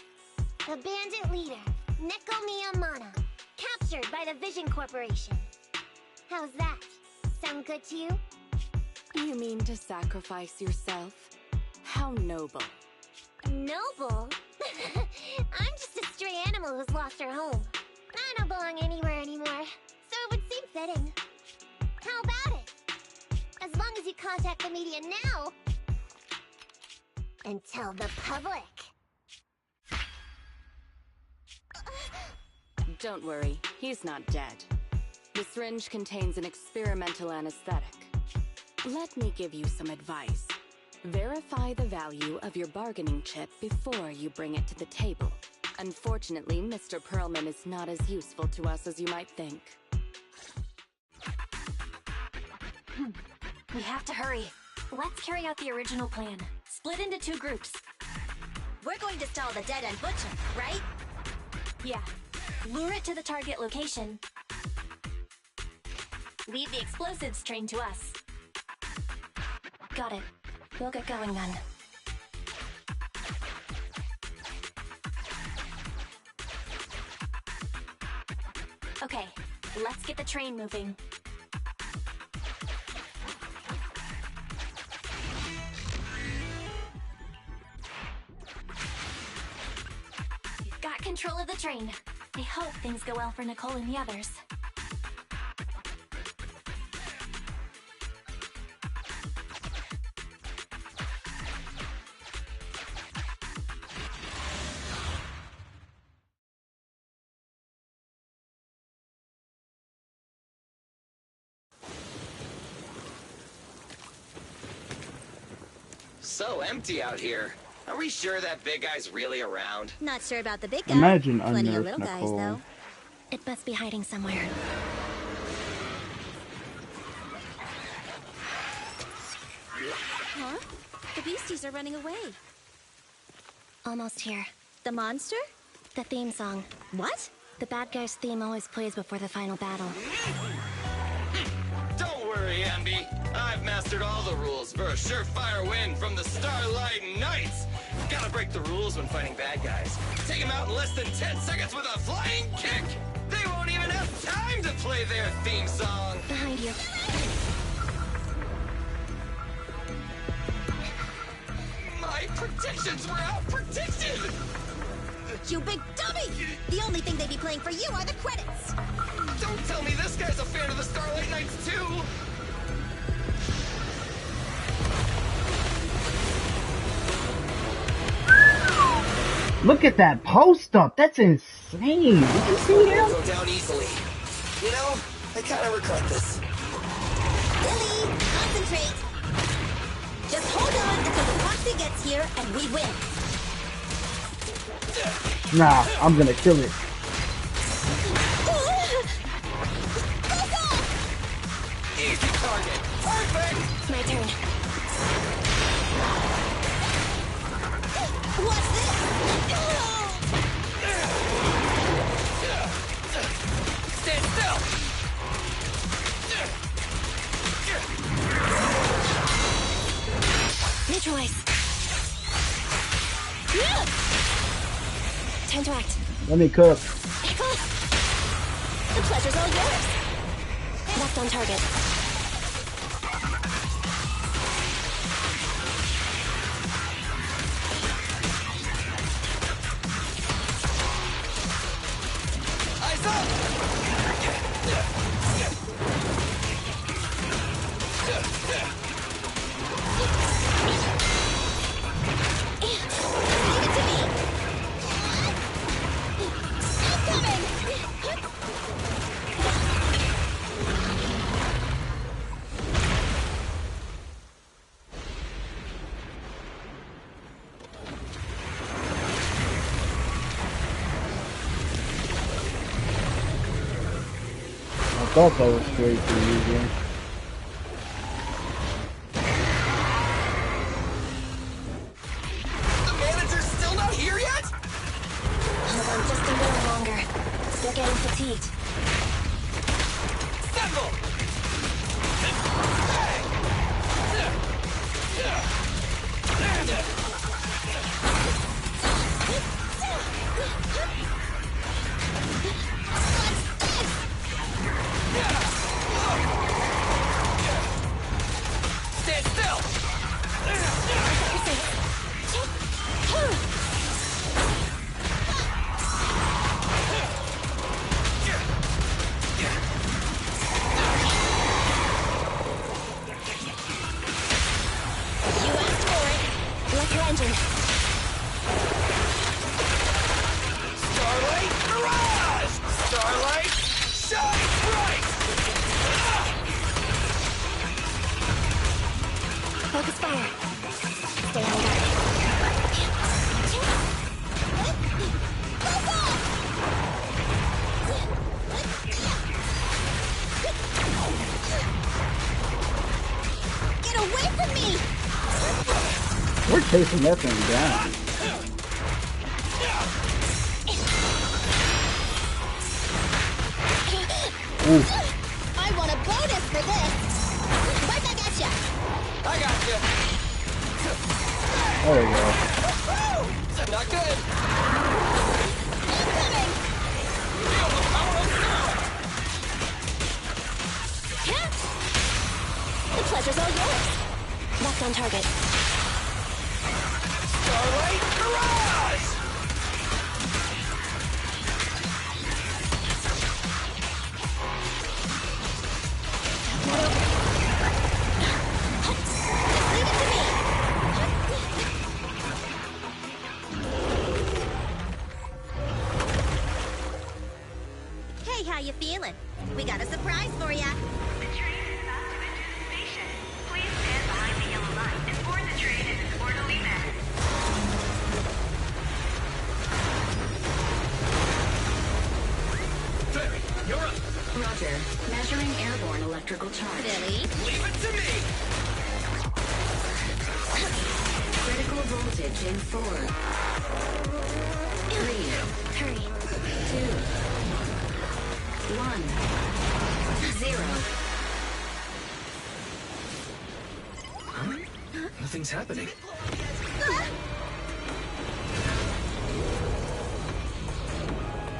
The bandit leader, Neko Miyamana, captured by the Vision Corporation. How's that? Sound good to you? You mean to sacrifice yourself? How noble. Noble? I'm just a stray animal who's lost her home. I don't belong anywhere anymore, so it would seem fitting. How about it? As long as you contact the media now, and tell the public. Don't worry, he's not dead. The syringe contains an experimental anesthetic. Let me give you some advice. Verify the value of your bargaining chip before you bring it to the table. Unfortunately, Mr. Perlman is not as useful to us as you might think. We have to hurry. Let's carry out the original plan. Split into 2 groups. We're going to stall the dead-end butcher, right? Yeah. Lure it to the target location. Leave the explosives train to us. Got it. We'll get going then. Okay, let's get the train moving. Got control of the train. I hope things go well for Nicole and the others. So empty out here. Are we sure that big guy's really around? Not sure about the big guy. Imagine Plenty of unnerved little guys, Nicole. though. It must be hiding somewhere. Huh? The beasties are running away. Almost here. The monster? The theme song. What? The bad guy's theme always plays before the final battle. Don't worry, Ambi. I've mastered all the rules for a surefire win from the Starlight Knights. Gotta break the rules when fighting bad guys. Take them out in less than 10 seconds with a flying kick. They won't even have time to play their theme song. Behind you. My predictions were out-predicted! You big dummy! The only thing they'd be playing for you are the credits! Don't tell me this guy's a fan of the Starlight Knights too! Look at that post up. That's insane. Did you see Won't him? go down easily. You know, I kinda regret this. Billy, concentrate. Just hold on until the proxy gets here and we win. Nah, I'm gonna kill it. Easy target. Perfect! It's my turn. What's this? Stand still! Neutralize. Time to act. Let me cook. The pleasure's all yours. Locked on target. Eyes up! I thought that was straight for you again. The manager's still not here yet? Hold on just a little longer. Still getting fatigued. Settle! Stand still! You asked for it. Like your engine. Starlight Mirage! Starlight, shine bright! Focus fire. Stay on guard. Get away from me! We're chasing that thing down. Ooh. I want a bonus for this! Right back at ya! I got you. There we go. Not good. Incoming! Feel the power of sound. The pleasure's all yours. Locked on target. Starlight Mirage! Leave it to me! Hey, how you feeling? We got a surprise for ya. The train is about to enter the station. Please stand behind the yellow line and board the train in an orderly manner. Fairy, you're up. Roger. Measuring airborne electrical charge. Billy? Leave it to me. Critical voltage in 4, 3, Hurry. 2, 1, 0. Nothing's happening.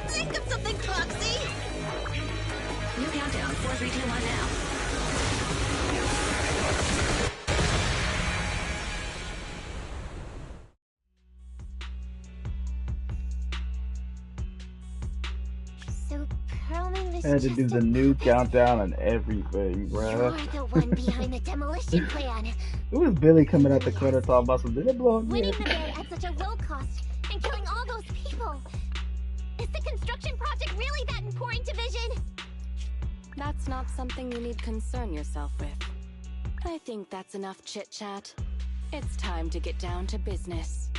Think of something, Foxy! New countdown. 4, 3, 2, 1 now. So Perlman was I had to just do the a new puppet? countdown and everything, You're bruh. the one behind the demolition plan. It was Billy coming out the corner talking about some, did it blow up Winning yet? the bid at such a low cost and killing all those people. Is the construction project really that important to Vision? That's not something you need concern yourself with. I think that's enough chit-chat. It's time to get down to business.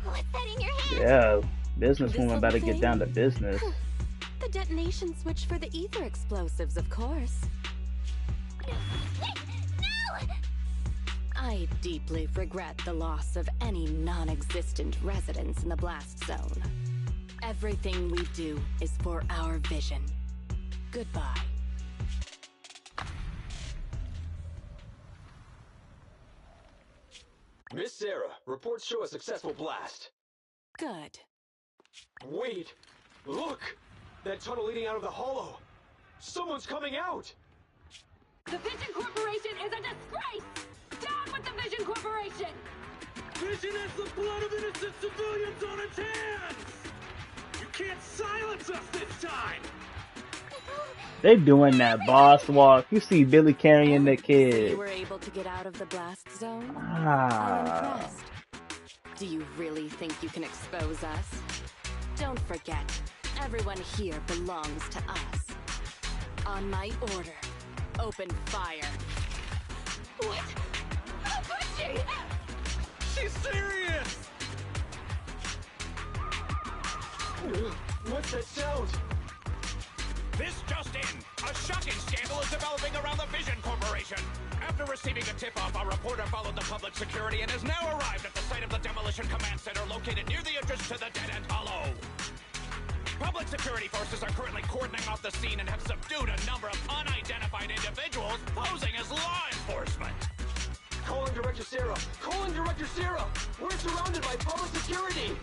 What's that in your hand? Yeah, businesswoman This about to little get thing? down to business. The detonation switch for the ether explosives, of course. No! I deeply regret the loss of any non-existent residents in the blast zone. Everything we do is for our vision. Goodbye. Miss Sarah, reports show a successful blast. Good. Wait! Look! That tunnel leading out of the hollow! Someone's coming out! The Vision Corporation is a disgrace! Down with the Vision Corporation! Vision has the blood of innocent civilians on its hands! You can't silence us this time! They doing that boss walk. You see Billy carrying the So kid. you were able to get out of the blast zone? I'm Ah. impressed. Do you really think you can expose us? Don't forget, everyone here belongs to us. On my order, open fire. What? How could she? She's serious! What's that sound? This just in! A shocking scandal is developing around the Vision Corporation! After receiving a tip-off, our reporter followed the public security and has now arrived at the site of the Demolition Command Center located near the entrance to the Dead End Hollow. Public security forces are currently cordoning off the scene and have subdued a number of unidentified individuals posing as law enforcement. Calling Director Sarah! Calling Director Sarah! We're surrounded by public security!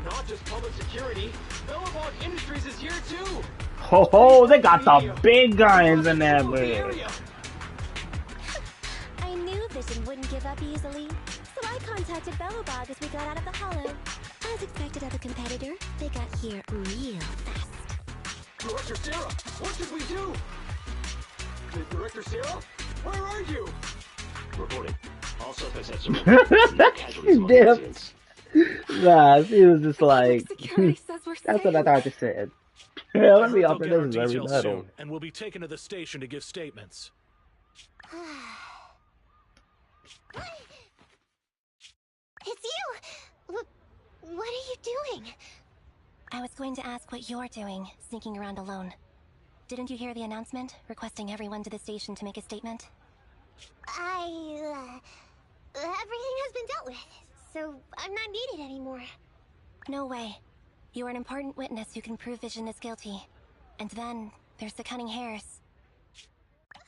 Not just public security, Bellabog Industries is here too! Ho ho, they got the big guns in there, man. I knew Vision wouldn't give up easily, so I contacted Bellabog as we got out of the hollow. As expected of a competitor, they got here real fast. Director Sarah, what should we do? Director Sarah? Where are you? Reporting. All suspects have surrendered. No casualties among Damn. residents. Nah, she was just like, Security says we're that's what I safe. thought they said. Yeah, let me They'll offer get our this is every details battle. soon, and we'll be taken to the station to give statements. It's you! What are you doing? I was going to ask what you're doing, sneaking around alone. Didn't you hear the announcement, requesting everyone to the station to make a statement? Everything has been dealt with, so I'm not needed anymore. No way. You are an important witness who can prove Vision is guilty. And then, there's the Cunning Hares.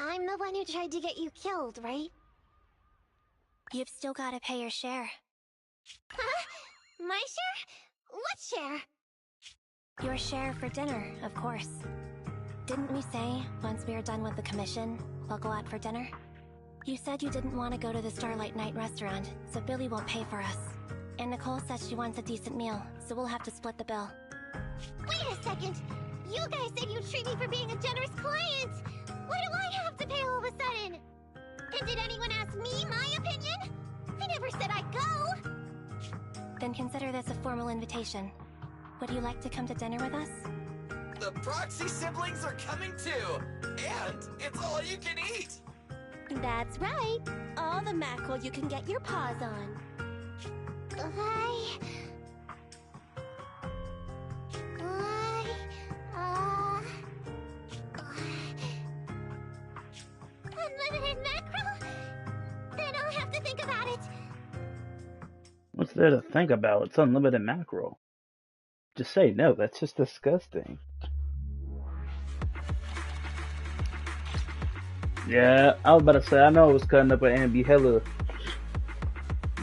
I'm the one who tried to get you killed, right? You've still gotta pay your share. Huh? My share? What share? Your share for dinner, of course. Didn't we say, once we are done with the commission, we'll go out for dinner? You said you didn't want to go to the Starlight Night restaurant, so Billy won't pay for us. And Nicole says she wants a decent meal, so we'll have to split the bill. Wait a second! You guys said you'd treat me for being a generous client! Why do I have to pay all of a sudden? And did anyone ask me my opinion? I never said I'd go! Then consider this a formal invitation. Would you like to come to dinner with us? The Proxy siblings are coming too! And it's all you can eat! That's right. All the mackerel you can get your paws on. Unlimited mackerel? Then I'll have to think about it. What's there to think about? It's unlimited mackerel. Just say no, that's just disgusting. Yeah, I was about to say, I know it was cutting up with Ambi hella,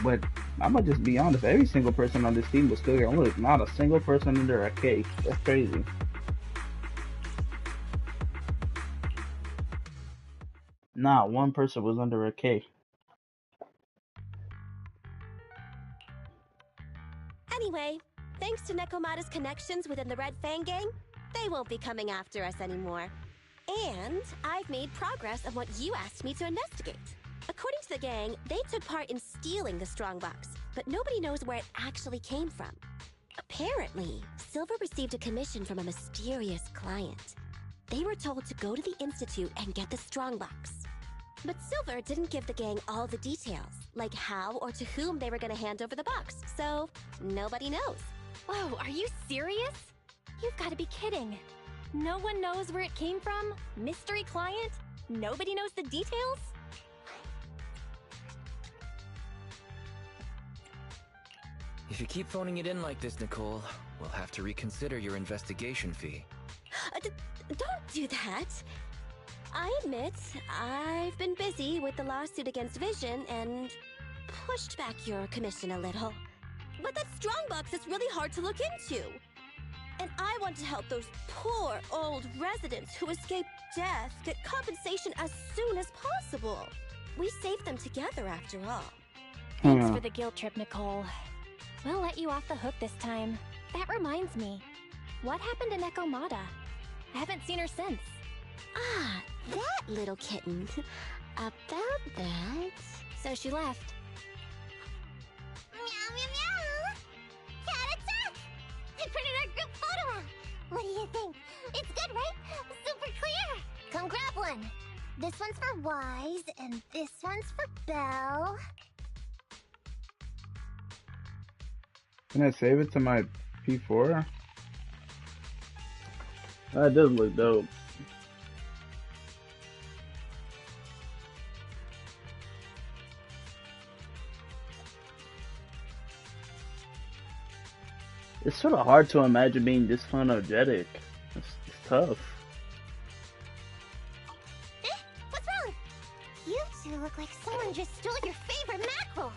but I'm gonna just be honest, every single person on this team was still here. Look, not a single person under a K. That's crazy. Not one person was under a K. Anyway, thanks to Nekomata's connections within the Red Fang gang, they won't be coming after us anymore. And I've made progress on what you asked me to investigate. According to the gang, they took part in stealing the strongbox, but nobody knows where it actually came from. Apparently, Silver received a commission from a mysterious client. They were told to go to the Institute and get the strongbox. But Silver didn't give the gang all the details, like how or to whom they were going to hand over the box, so nobody knows. Whoa, are you serious? You've got to be kidding. No one knows where it came from? Mystery client? Nobody knows the details? If you keep phoning it in like this, Nicole, we'll have to reconsider your investigation fee. Don't do that. I admit, I've been busy with the lawsuit against Vision and pushed back your commission a little. But that strongbox is really hard to look into. And I want to help those poor old residents who escaped death get compensation as soon as possible. We saved them together after all. Thanks for the guilt trip, Nicole. We'll let you off the hook this time. That reminds me. What happened to Nekomata? I haven't seen her since. Ah, that little kitten. About that... So she left. Meow, meow, meow! Cat attack! I printed our group photo out! What do you think? It's good, right? Super clear! Come grab one! This one's for Wise, and this one's for Belle. Can I save it to my P4? That does look dope. It's sort of hard to imagine being this unapologetic. It's tough. What's wrong? You two look like someone just stole your favorite mackerel.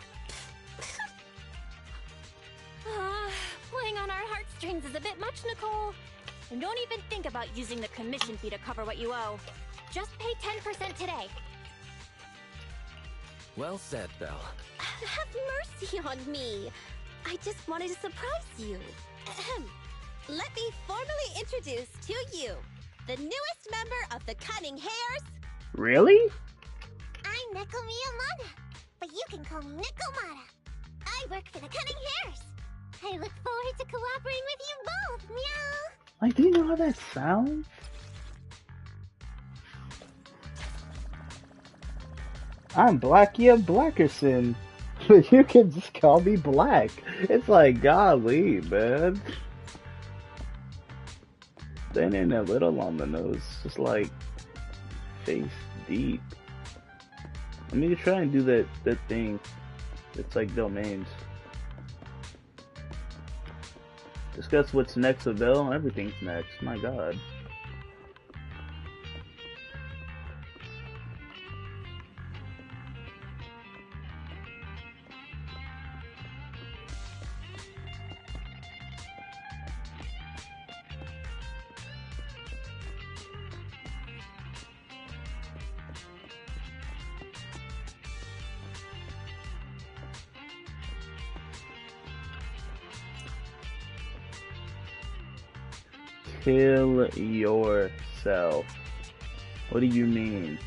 Playing on our heartstrings is a bit much, Nicole. And don't even think about using the commission fee to cover what you owe. Just pay 10% today. Well said, Belle. Have mercy on me. I just wanted to surprise you. Let me formally introduce to you the newest member of the Cunning Hares. Really? I'm Neko Miyamada, but you can call me Nekomata. I work for the Cunning Hares. I look forward to cooperating with you both, meow. Like, do you know how that sounds? I'm Blackia Blackerson. But you can just call me Black. It's like, golly, man. Then in a little on the nose, just like face deep. Let me try and do that thing. It's like domains. Discuss what's next with Belle. Everything's next. My God. Kill yourself. What do you mean?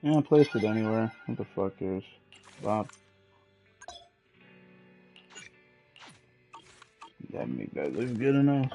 Yeah, place it anywhere. What the fuck is Bob? That make that look good enough.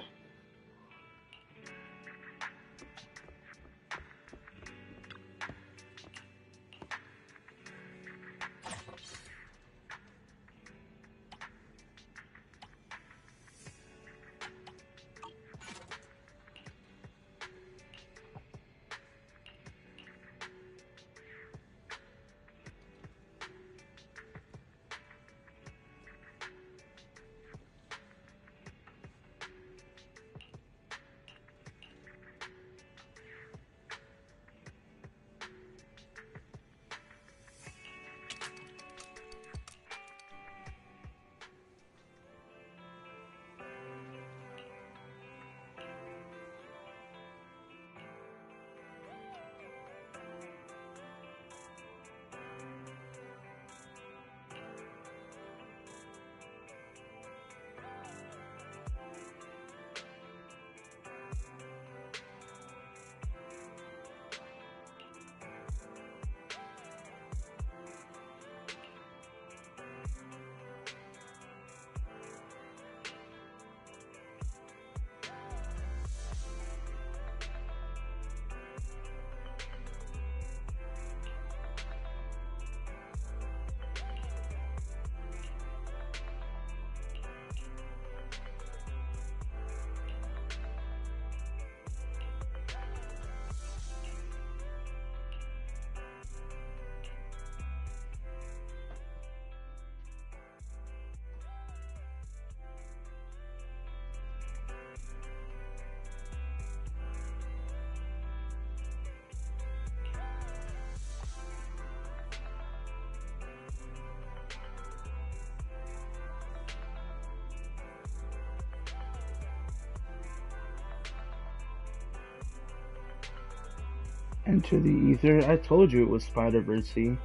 Into the ether. I told you it was Spider-Verse-y.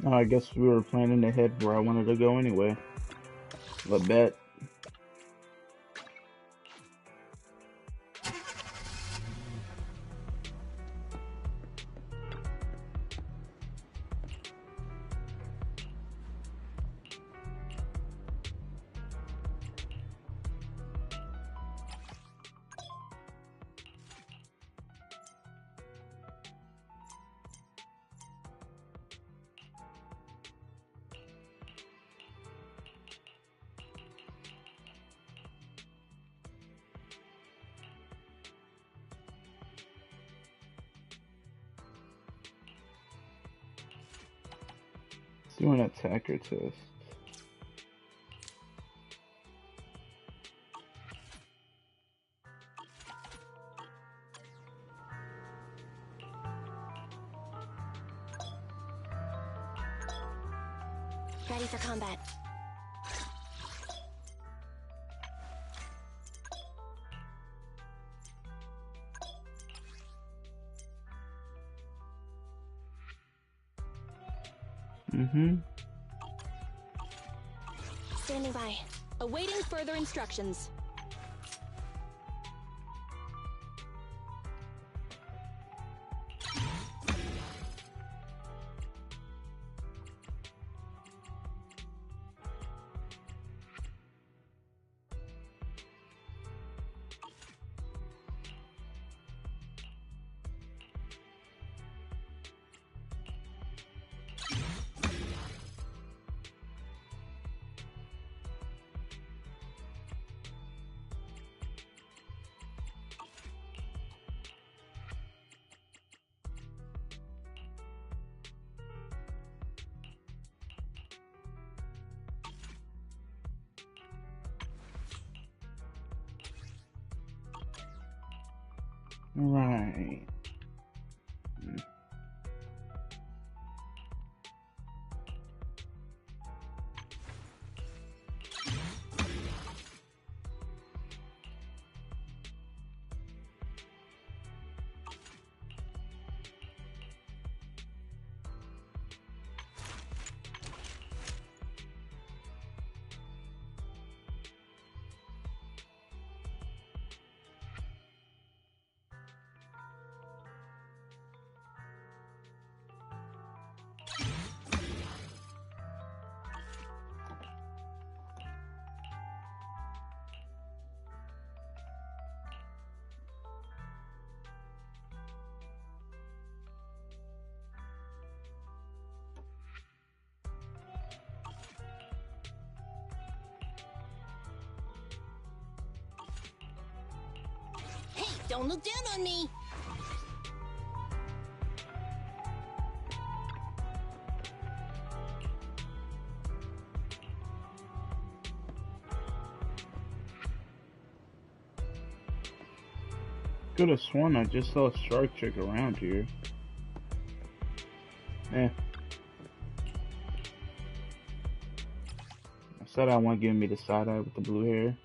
Oh, I guess we were planning ahead where I wanted to go anyway. I bet. Do an attacker test. Ready for combat. Standing by. Awaiting further instructions. Right. Hey, don't look down on me! Could have sworn I just saw a shark chick around here. Eh. I said I want giving me the side eye with the blue hair.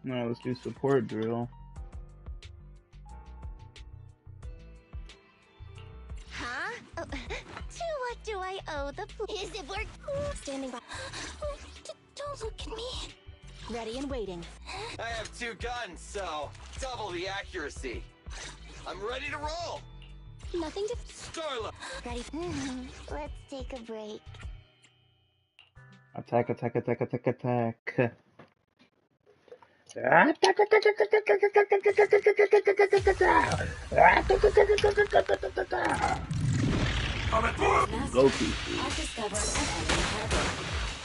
Alright, let's do support drill. Huh? Oh, to what do I owe the Is it work? Standing by. Don't look at me. Ready and waiting. I have 2 guns, so double the accuracy. I'm ready to roll. Nothing to... Starla! Ready? Let's take a break. Attack, attack, attack, attack, attack. Goku. I've discovered an enemy target.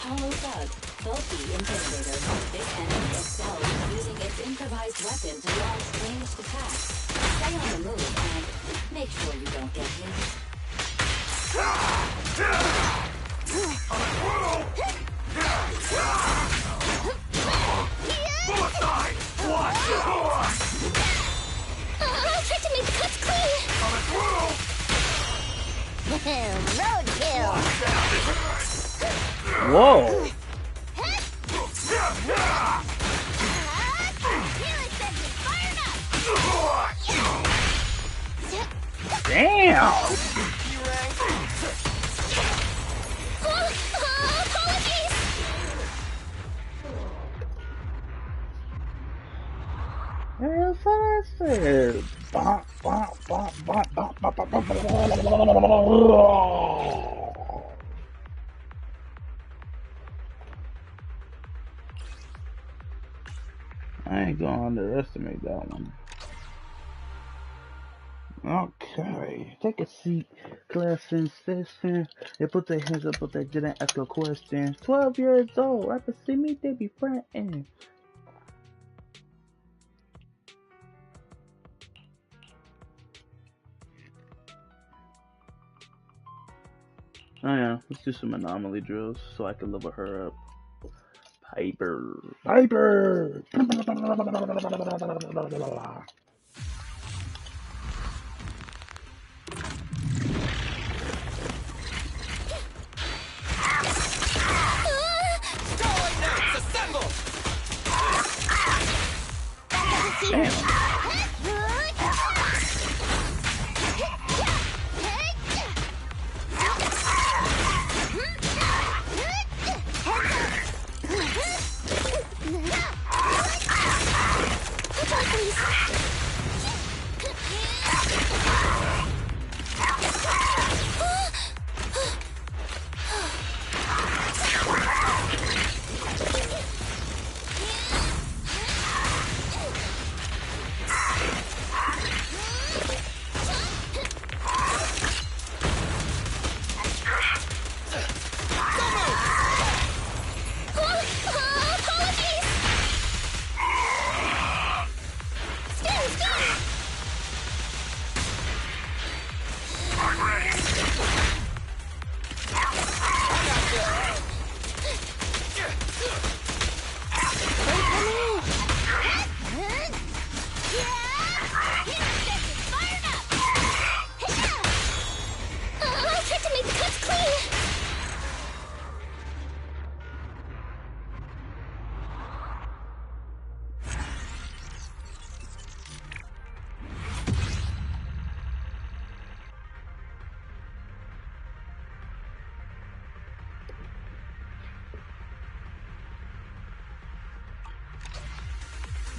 Hollow Thug, bulky intimidator. This enemy excels at using its improvised weapon to launch ranged attacks. Stay on the move and make sure you don't get hit. Bullseye! Watch your horse! I'll try to make the cuts clean. Roadkill. Whoa! Damn! Apologies. That's what I said. Bonk, bonk, bonk, bonk, bonk, bonk, bonk, bonk, bonk. I ain't gonna underestimate that one. Okay, take a seat. Class sensation. They put their hands up, but they didn't ask a question. 12 years old. Rappers see me, they be frontin'. Oh yeah, let's do some anomaly drills so I can level her up. Piper! Piper!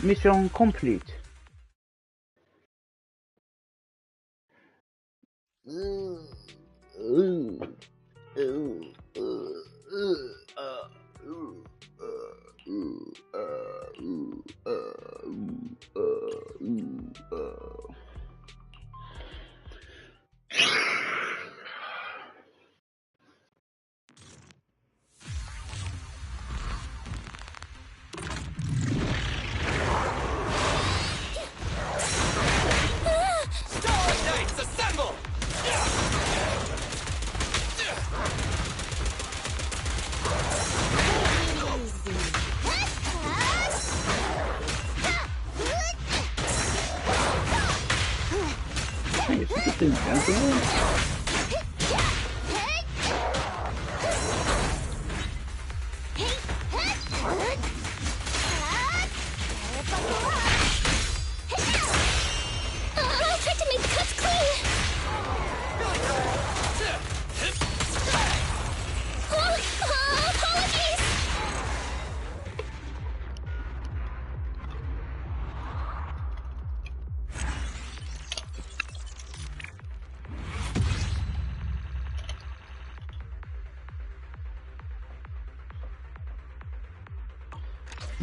Mission complete.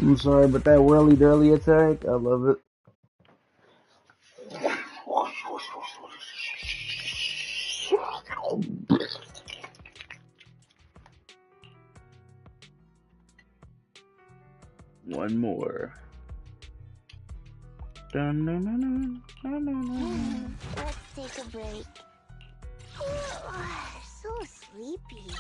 I'm sorry, but that whirly dirly attack, I love it. One more. Dun, dun, dun, dun, dun, dun, dun. Let's take a break. So sleepy.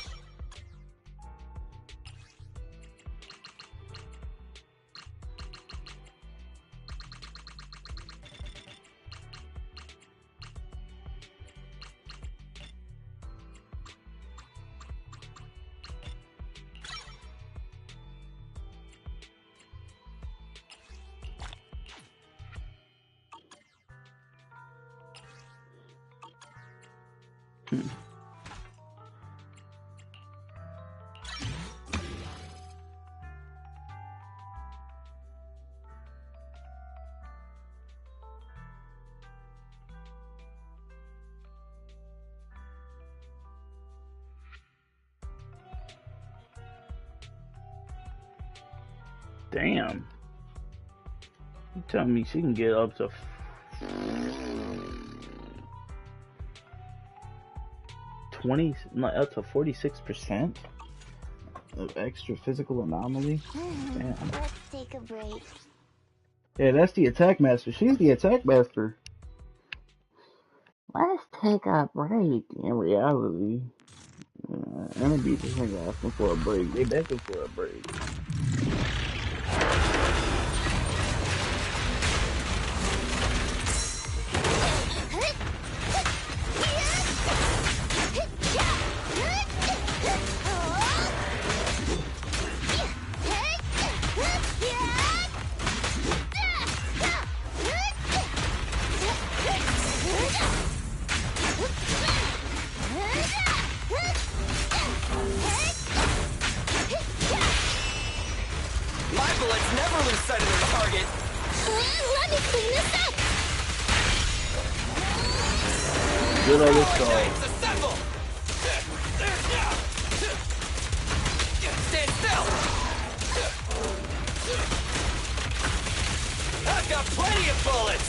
Damn. You telling me she can get up to 20, not up to 46% of extra physical anomaly? Damn. Let's take a break. Yeah, that's the attack master. She's the attack master. Let's take a break. In reality, enemy just ain't asking for a break. They begging for a break. My bullets never lose sight of their target. Let me clean this up. Good on this Giants call. assemble! Stand still! I've got plenty of bullets!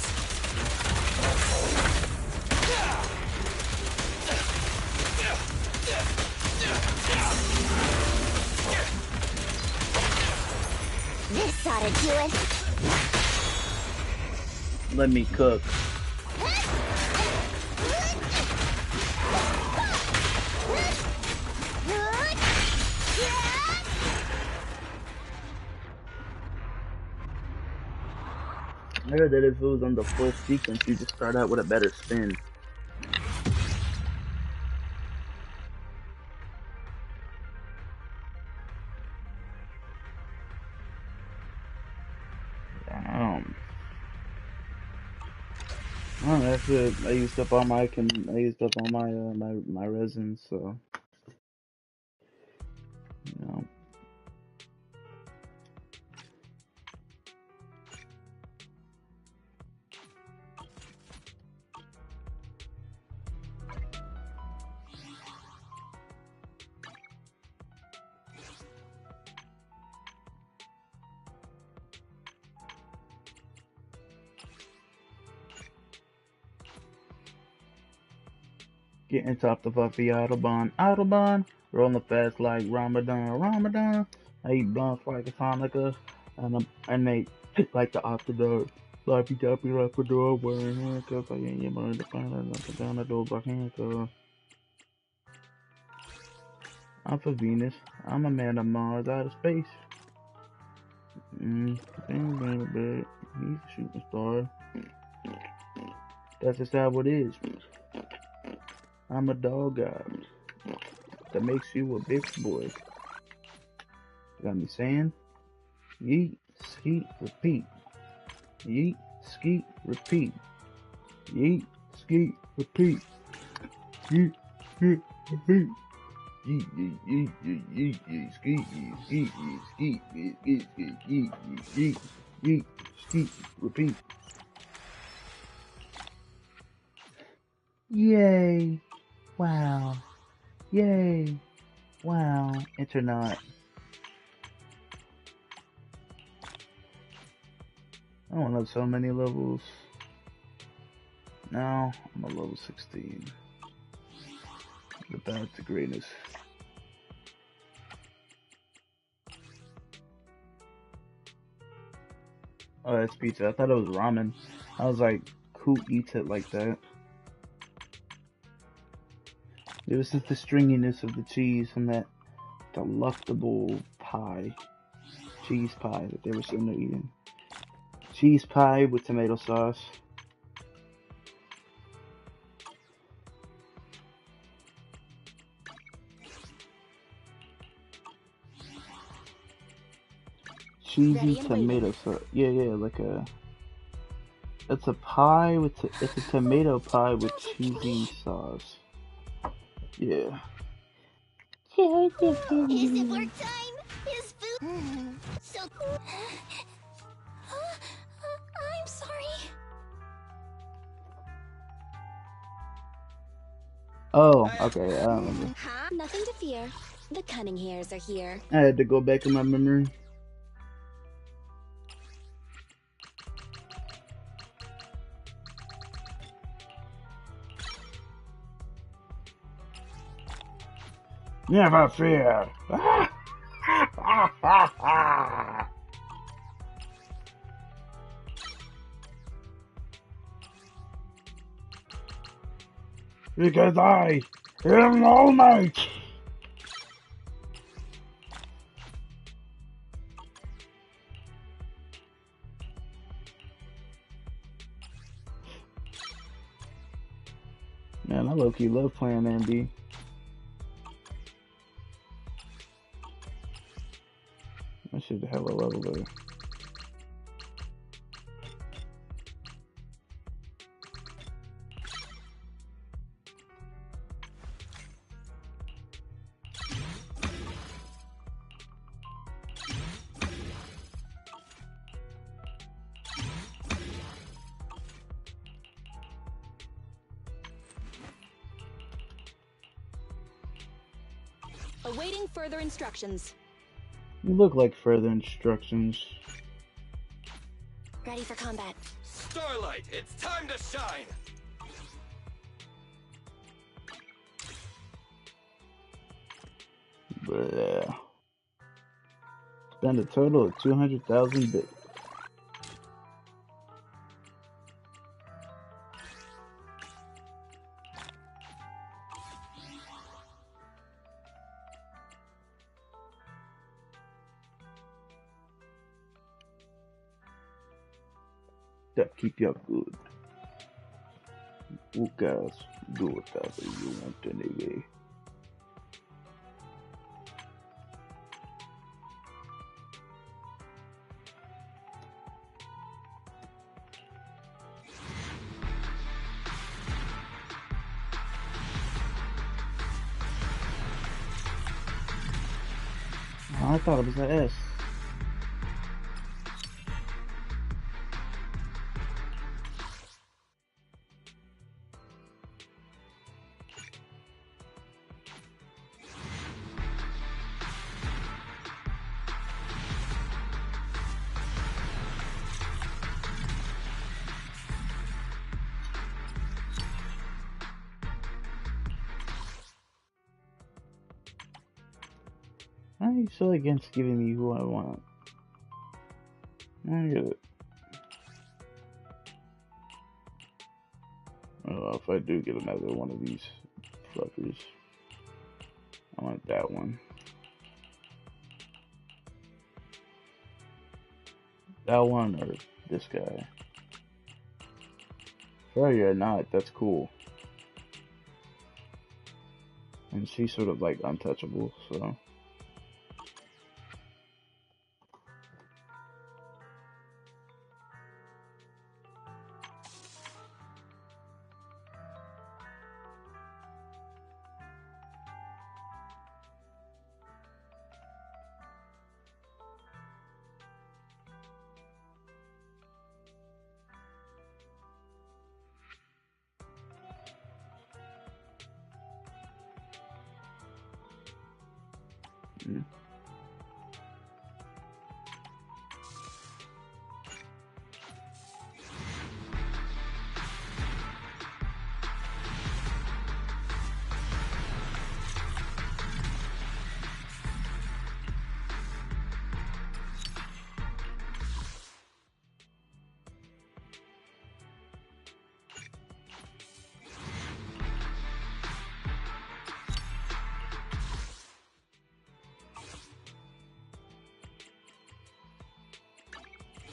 This ought to do it. Let me cook. I heard that if it was on the full sequence, you just start out with a better spin. Damn. Oh, that's good. I used up all my my resin, so you know. Getting topped off the Autobahn. Autobahn, rolling fast like Ramadan. Ramadan, I eat blunts like a Hanukkah, and they hit like the Octodog. Sloppy toppy like a dog wearing handcuffs. I ain't your money to find out nothing down the door by handcuffs. I'm for Venus. I'm a man of Mars out of space. He's a shooting star. That's just how it is. I'm a dog guy. That makes you a big boy. Got me saying? Yeet, skeet, repeat. Yeet, skeet, repeat. Yeet, skeet, repeat. Yeet, skeet, repeat. Yeet, yeet, yeet, yeet, yeet, yeet, skeet, yeet, skeet, yeet, skeet, yeet, skeet, skeet, yeet, yeet, yeet, yeet, skeet, repeat. Yay! Wow! Yay! Wow! Enter not. I want to have so many levels. Now I'm at level 16. The path to greatness. Oh, that's pizza. I thought it was ramen. I was like, who eats it like that? It was just the stringiness of the cheese and that delectable pie. Cheese pie that they were sitting there eating. Cheese pie with tomato sauce. Cheesy tomato sauce. Yeah, like a... It's a pie with... It's a tomato pie with cheesy sauce. Yeah. Is it work time? Is food so cool? I'm sorry. Oh, okay, I remember. Huh? Nothing to fear. The cunning hairs are here. I had to go back in my memory. Never fear. Because I am All Might. Man, I low-key love playing Andy. That shit hella level though. Awaiting further instructions. You look like further instructions. Ready for combat. Starlight, it's time to shine! Blah. Spend a total of 200,000 bits. That keep you good. You guys do whatever you want anyway. I thought it was an S. Why are you so against giving me who I want? I don't get it. Oh, if I do get another one of these fuckers, I want that one. That one or this guy. Sorry or not, that's cool. And she's sort of like untouchable, so.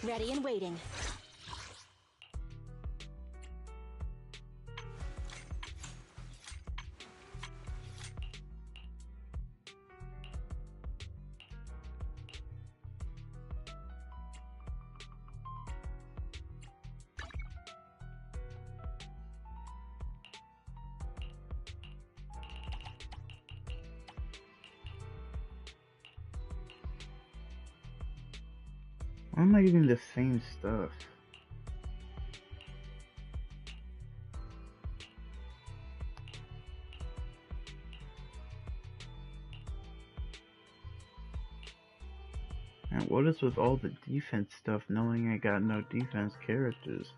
Ready and waiting. Why am I getting the same stuff? And what is with all the defense stuff knowing I got no defense characters?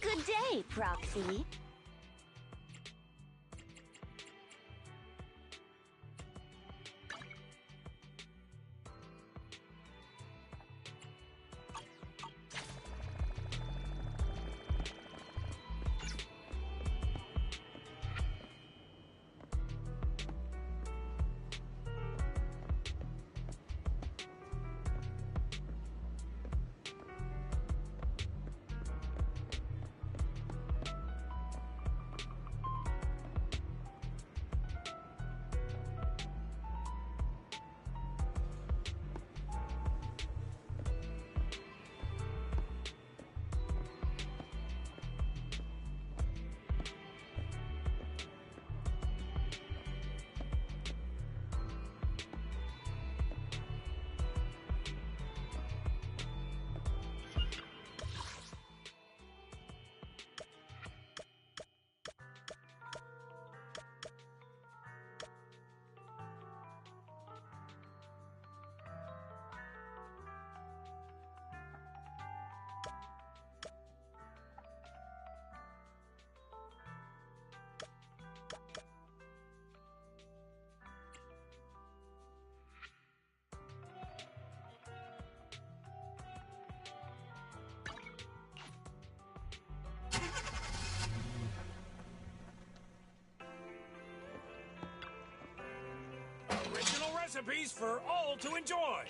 Good day, Proxy. Original recipes for all to enjoy.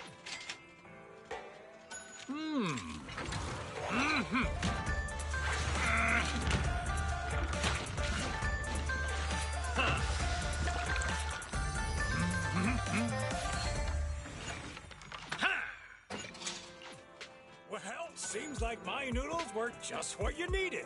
Well, seems like my noodles were just what you needed.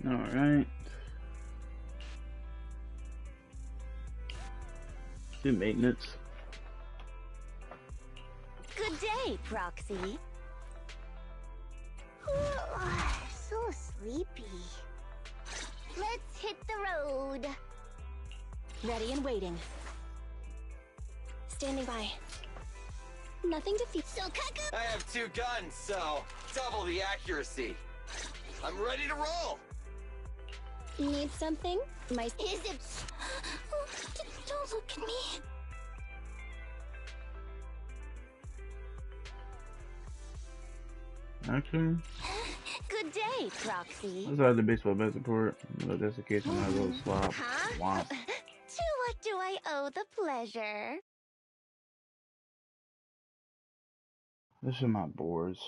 Alright. Do maintenance. Good day, Proxy. So sleepy. Let's hit the road. Ready and waiting. Standing by. Nothing to fear. So Kaku. I have 2 guns, so double the accuracy. I'm ready to roll. Need something? My Is it? Don't look at me. Actually, Good day, Proxy. let's add the baseball bed support. But that's the case when I roll slop. Huh? Womp. To what do I owe the pleasure? This is my boards.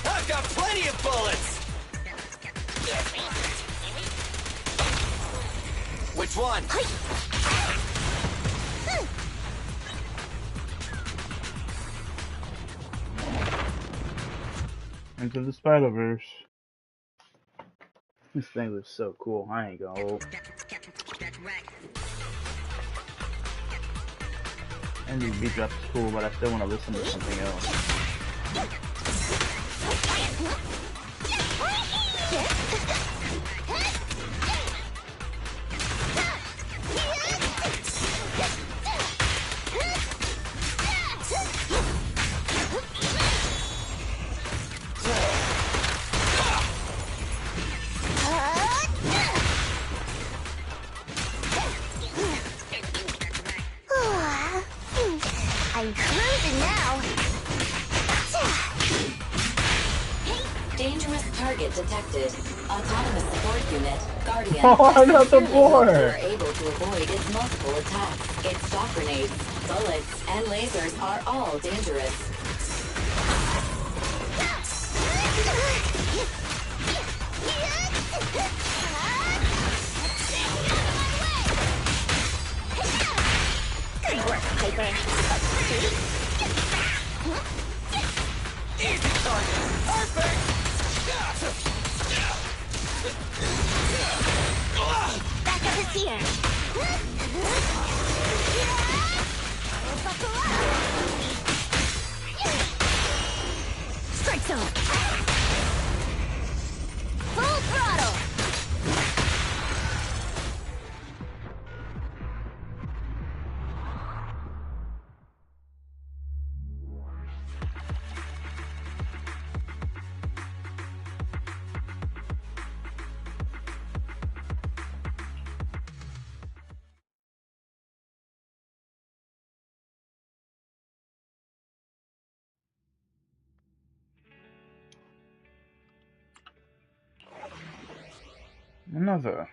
I've got plenty of bullets. Which one? Into the Spider-Verse. This thing looks so cool. I ain't gonna hold. And these beat drops is cool, but I still want to listen to something else. I'm cruising now. Dangerous target detected. Autonomous support unit, Guardian. Oh, not the board. You are able to avoid its multiple attacks. Its shock grenades, bullets, and lasers are all dangerous. Good work, Piper. Easy target. Perfect. Back up is here. Strike zone. Full throttle. Another.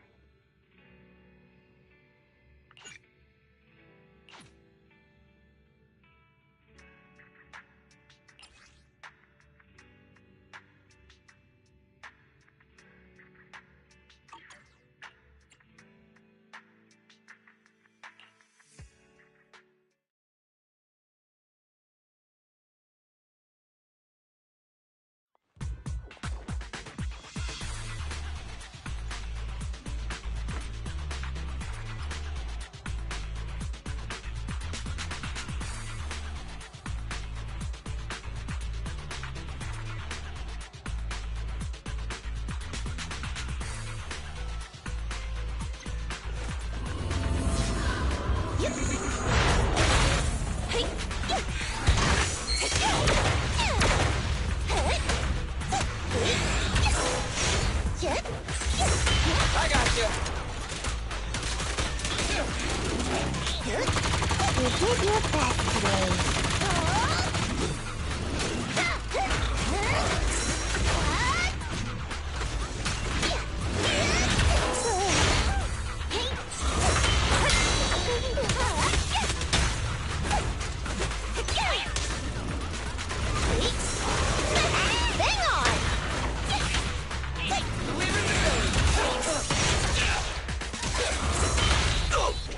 You did your best today.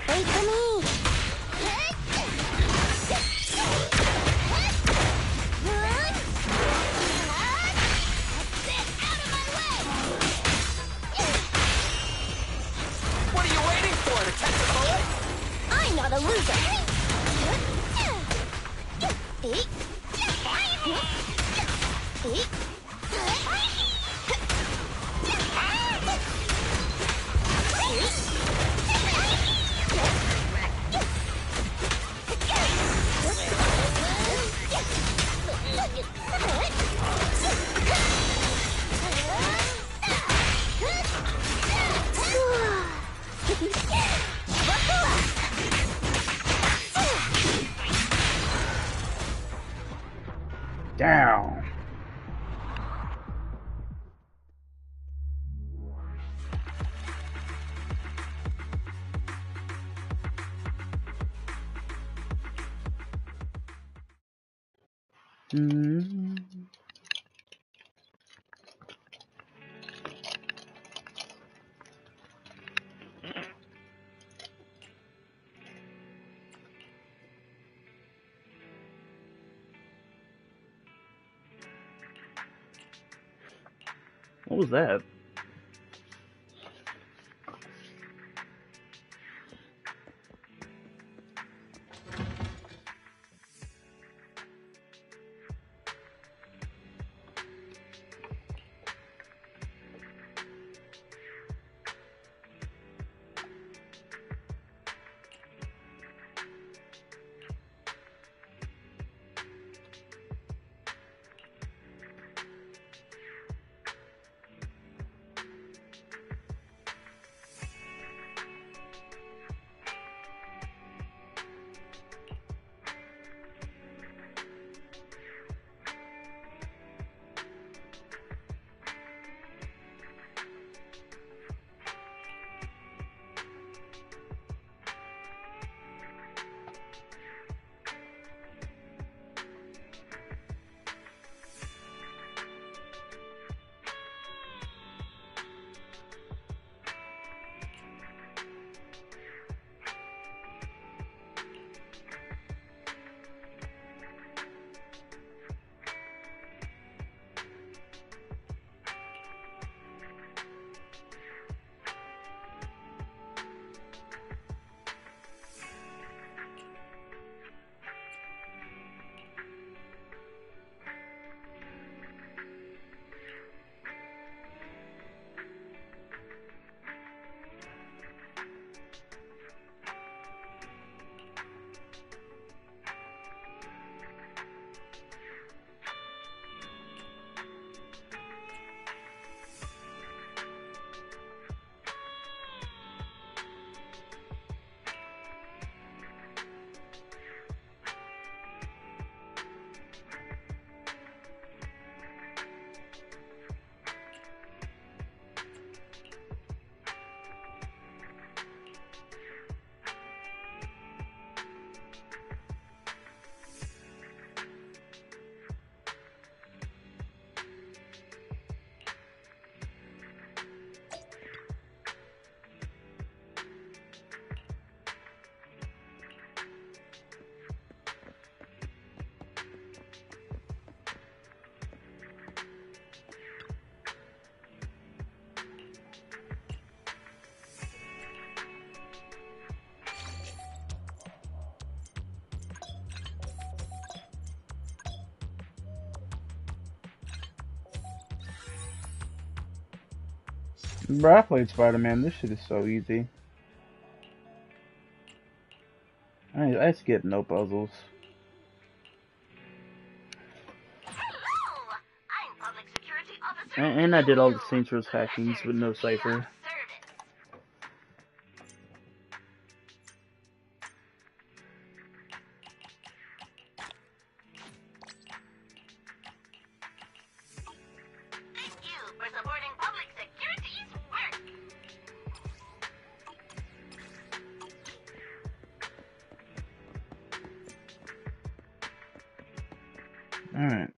Wait for me! What are you waiting for, to catch a bullet? I'm not a loser! Down. What was that? Bro, I played Spider-Man. This shit is so easy. I skip no puzzles. And I did all the Saints Row hackings with no cipher. Alright.